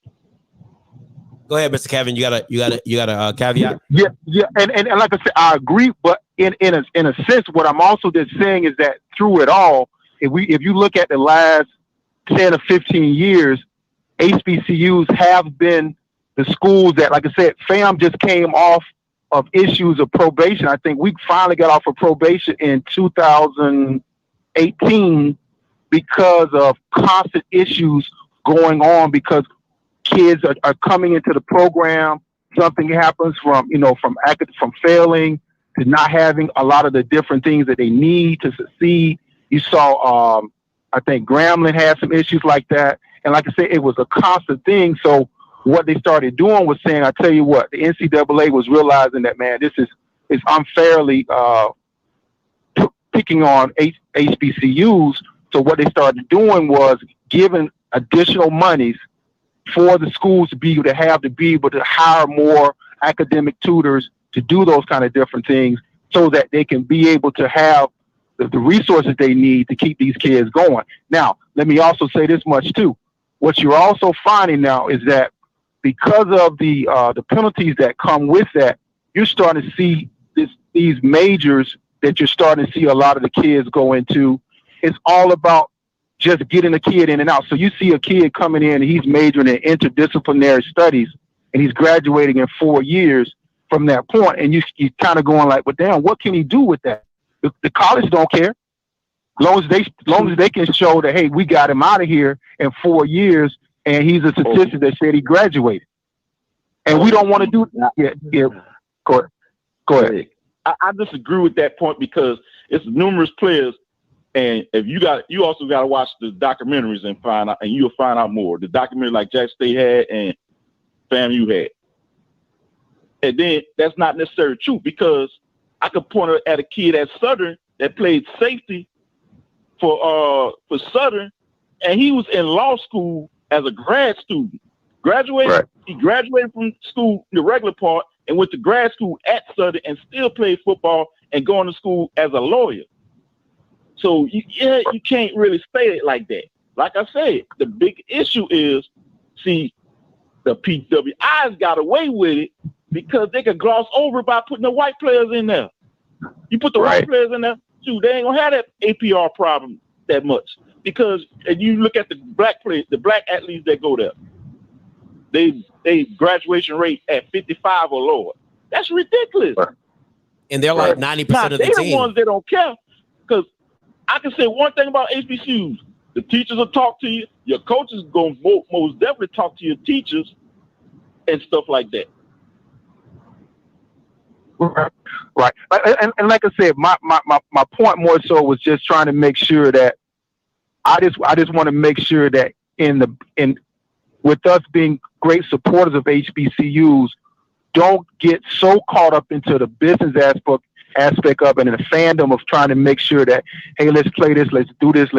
Go ahead, Mr. Kevin. You got a caveat. Yeah, and like I said, I agree. But in a sense, what I'm also just saying is that through it all, if you look at the last 10 or 15 years, HBCUs have been the schools that, like I said, FAM just came off of issues of probation. I think we finally got off of probation in 2018 because of constant issues going on, because kids are coming into the program. Something happens from failing to not having a lot of the different things that they need to succeed. You saw, I think Grambling had some issues like that. And like I said, it was a constant thing. So what they started doing was saying, I tell you what, the NCAA was realizing that, man, this is unfairly picking on HBCUs. So what they started doing was giving additional monies for the schools to be able to hire more academic tutors to do those kind of different things, so that they can be able to have the resources they need to keep these kids going. Now, let me also say this much too. What you're also finding now is that because of the penalties that come with that, you're starting to see these majors that you're starting to see a lot of the kids go into. It's all about just getting a kid in and out. So you see a kid coming in and he's majoring in interdisciplinary studies and he's graduating in 4 years from that point. And you kind of going like, well, damn, what can he do with that? The college don't care. As long as they can show that, hey, we got him out of here in 4 years and he's a statistic that said he graduated. And we don't want to do that. Yeah. Go ahead. I disagree with that point, because it's numerous players. And if you also got to watch the documentaries and find out, and you'll find out more. The documentary like Jack State had and FAMU had. And then that's not necessarily true, because I could point at a kid at Southern that played safety for Southern, and he was in law school as a grad student. He graduated from school, the regular part, and went to grad school at Southern and still played football and going to school as a lawyer. So you can't really say it like that. Like I said, the big issue is, see, the PWIs got away with it because they could gloss over by putting the white players in there. You put the white players in there, too, they ain't gonna have that APR problem that much, because if you look at the black players, the black athletes that go there, they graduation rate at 55 or lower. That's ridiculous. And they're like 90% of the team. They're the ones that don't care, because I can say one thing about HBCUs. The teachers will talk to you. Your coaches going to most definitely talk to your teachers and stuff like that. Right. And like I said, my point more so was just trying to make sure that I just want to make sure that with us being great supporters of HBCUs, don't get so caught up into the business aspect of it and the fandom of trying to make sure that, hey, let's play this, let's do this,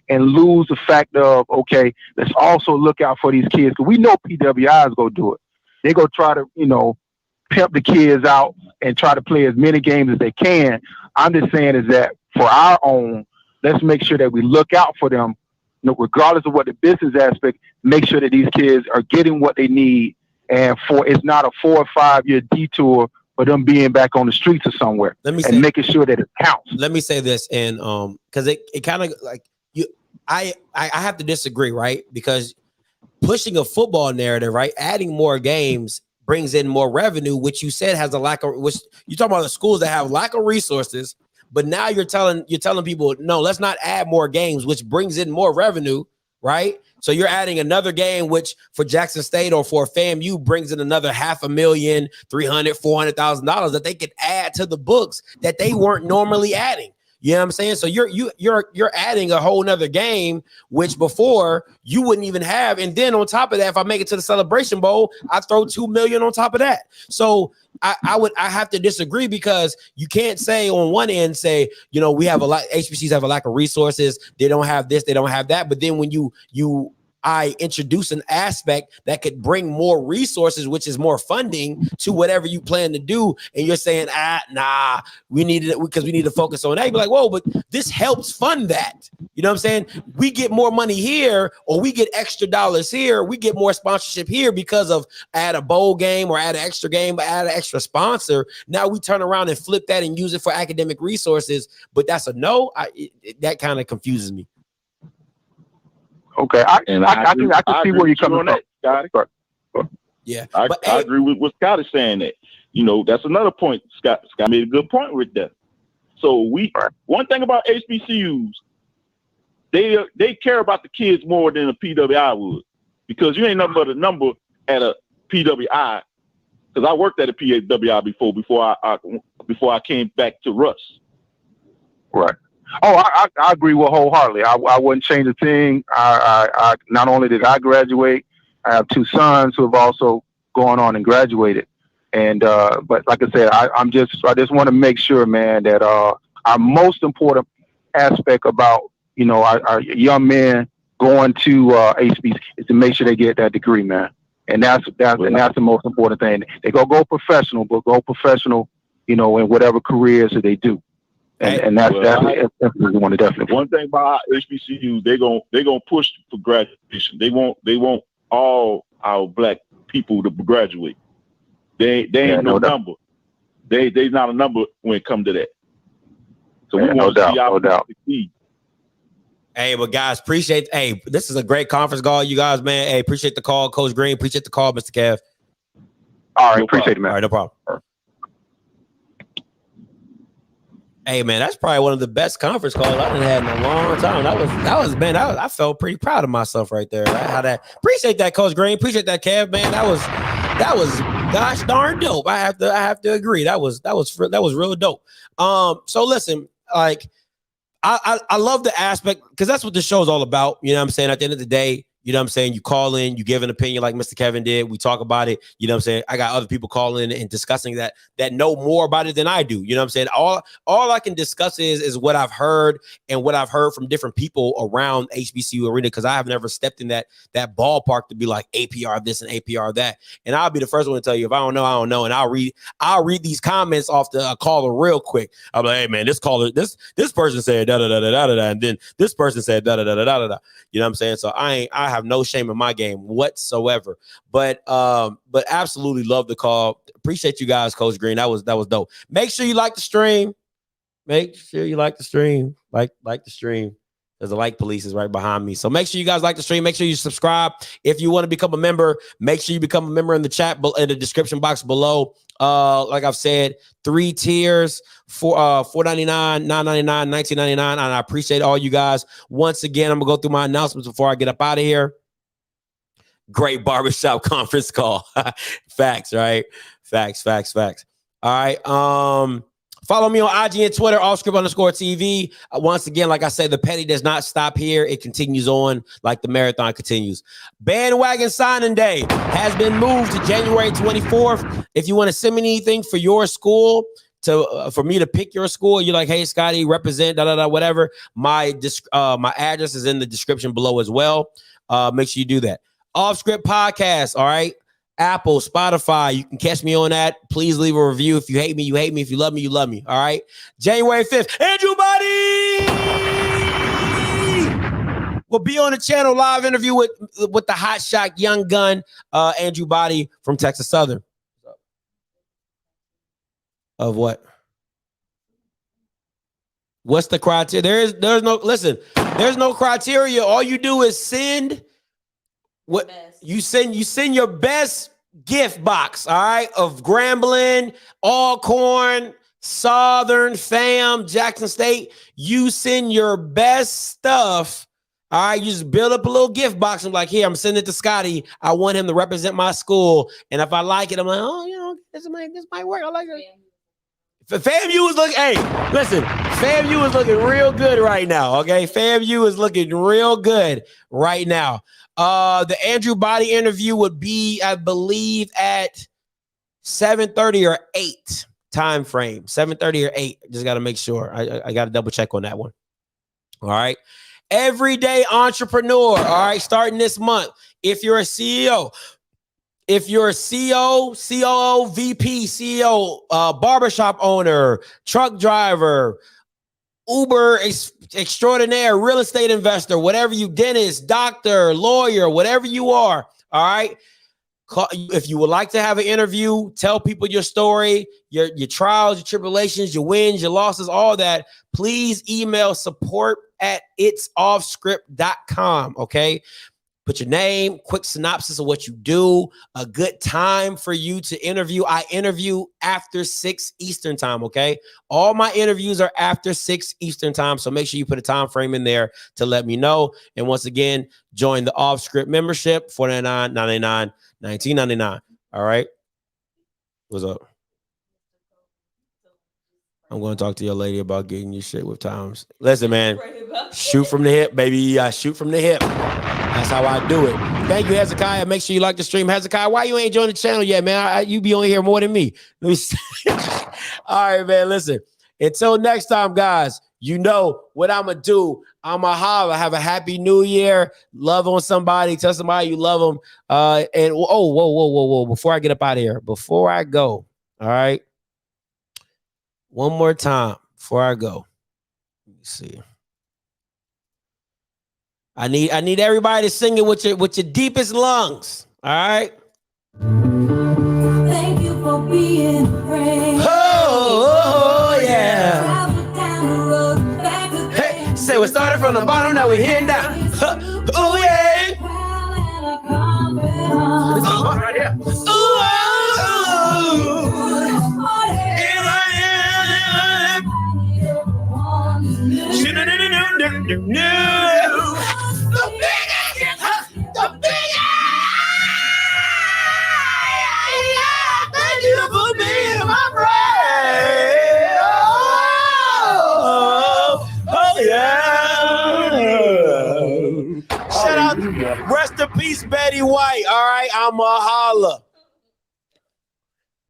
and lose the fact of, okay, let's also look out for these kids, because we know PWIs go do it. They go try to, pimp the kids out and try to play as many games as they can. I'm just saying is that for our own, let's make sure that we look out for them, regardless of what the business aspect, make sure that these kids are getting what they need, and it's not a 4 or 5 year detour for them being back on the streets or somewhere, making sure that it counts. Let me say this, and because it kind of like I have to disagree, right? Because pushing a football narrative, right, adding more games brings in more revenue, which you said has a lack of. Which you talking about the schools that have lack of resources, but now you're telling people, no, let's not add more games, which brings in more revenue, right? So you're adding another game, which for Jackson State or for FAMU brings in another $500,000, $300,000, $400,000 that they could add to the books that they weren't normally adding. You know what I'm saying? So you're adding a whole nother game, which before you wouldn't even have. And then on top of that, if I make it to the Celebration Bowl, I throw $2 million on top of that. So I have to disagree, because you can't say on one end, say, we have a lot, HBCUs have a lack of resources. They don't have this, they don't have that. But then when you I introduce an aspect that could bring more resources, which is more funding to whatever you plan to do. And you're saying, nah, we need it because we need to focus on that. You'd be like, whoa, but this helps fund that. You know what I'm saying? We get more money here, or we get extra dollars here. We get more sponsorship here because of add a bowl game or add an extra game, but add an extra sponsor. Now we turn around and flip that and use it for academic resources. But that's a no. That kind of confuses me. Okay, I can see where you're coming from. Scotty. Yeah, I agree with what Scott is saying. That that's another point. Scott made a good point with that. So one thing about HBCUs, they care about the kids more than a PWI would, because you ain't nothing but a number at a PWI. Because I worked at a PWI before I came back to Russ. Right. Oh, I agree with wholeheartedly. I wouldn't change a thing. I not only did I graduate, I have two sons who have also gone on and graduated. And but like I said, I just want to make sure, man, that our most important aspect about our young men going to HBCU is to make sure they get that degree, man. And that's the most important thing. They go professional, but go professional, in whatever careers that they do. And that's one definitely. One thing about HBCU, they gonna push for graduation. They want all our black people to graduate. They ain't no number. They not a number when it comes to that. So we want to see our succeed. Hey, but guys, appreciate. Hey, this is a great conference call, you guys, man. Hey, appreciate the call, Coach Green. Appreciate the call, Mr. Kev. All right, appreciate it, man. All right, no problem. Hey, man, that's probably one of the best conference calls I've had in a long time. That was man. I felt pretty proud of myself right there. Right? How that? Appreciate that, Coach Green. Appreciate that, Kev. Man, that was gosh darn dope. I have to agree. That was real dope. So listen, like I love the aspect, because that's what the show is all about. You know what I'm saying? At the end of the day, you know what I'm saying? You call in, you give an opinion like Mr. Kevin did. We talk about it. You know what I'm saying? I got other people calling and discussing that know more about it than I do. You know what I'm saying? All I can discuss is what I've heard and what I've heard from different people around HBCU arena, because I have never stepped in that ballpark to be like APR this and APR that. And I'll be the first one to tell you, if I don't know, I don't know. And I'll read these comments off the caller real quick. I'll be like, hey man, this caller, this person said da da da da da da, and then this person said da da da da da da. You know what I'm saying? So I have no shame in my game whatsoever. But absolutely love the call. Appreciate you guys, Coach Green. That was dope. Make sure you like the stream. Make sure you like the stream. Like the stream. There's a like police is right behind me. So make sure you guys like the stream. Make sure you subscribe. If you want to become a member, make sure you become a member in the chat, in the description box below. Like I've said, 3 tiers for $4.99, $9.99, $19.99. And I appreciate all you guys. Once again, I'm gonna go through my announcements before I get up out of here. Great barbershop conference call. Facts, right? Facts. All right. Follow me on IG and Twitter, OFFScript_TV. Once again, like I said, the petty does not stop here. It continues on like the marathon continues. Bandwagon signing day has been moved to January 24th. If you want to send me anything for your school, for me to pick your school, you're like, hey, Scotty, represent, whatever. My address is in the description below as well. Make sure you do that. OFFScript podcast, all right? Apple, Spotify, you can catch me on that. Please leave a review. If you hate me, you hate me. If you love me, you love me. All right. January 5th, Andrew Body will be on the channel, live interview with the hot shot young gun, Andrew Body from Texas Southern. Of what? What's the criteria? There's no criteria. All you do is send what you send your best gift box, all right, of Grambling, Alcorn, Southern, Fam, Jackson State. You send your best stuff, all right. You just build up a little gift box. I'm like, here, I'm sending it to Scotty. I want him to represent my school, and if I like it, I'm like, oh, this might work. I like it. FAMU is looking, hey, listen, FAMU is looking real good right now, okay? FAMU is looking real good right now. The Andrew Body interview would be, I believe, at 7:30 or 8 time frame. 7:30 or 8. Just got to make sure. I got to double check on that one. All right. everyday entrepreneur. All right, starting this month. If you're a CEO, if you're a CEO, COO, VP, CEO, barbershop owner, truck driver, Uber extraordinaire, real estate investor, whatever you, dentist, doctor, lawyer, whatever you are, all right? If you would like to have an interview, tell people your story, your trials, your tribulations, your wins, your losses, all that, please email support@itsoffscript.com, okay? Put your name, quick synopsis of what you do, a good time for you to interview. I interview after 6 Eastern time, okay? All my interviews are after 6 Eastern time, so make sure you put a time frame in there to let me know. And once again, join the OffScript membership, $49.99, $19.99, all right? What's up? I'm going to talk to your lady about getting your shit with times. Listen, man, shoot from the hip, baby. Shoot from the hip. That's how I do it. Thank you, Hezekiah. Make sure you like the stream. Hezekiah, why you ain't joined the channel yet, man? You be on here more than me. Let me see. All right, man, listen. Until next time, guys, you know what I'm going to do. I'm going to holler. Have a happy new year. Love on somebody. Tell somebody you love them. And whoa. Before I get up out of here, before I go, all right? One more time before I go. Let me see. I need everybody to sing it with your deepest lungs. All right. Thank you for being a friend. Oh yeah. Hey, say we started from the bottom, now we hitting down. Oh yeah. Right here. Thank you for being my friend. Oh yeah. Shout out, rest in peace, Betty White. All right, I'm a holla.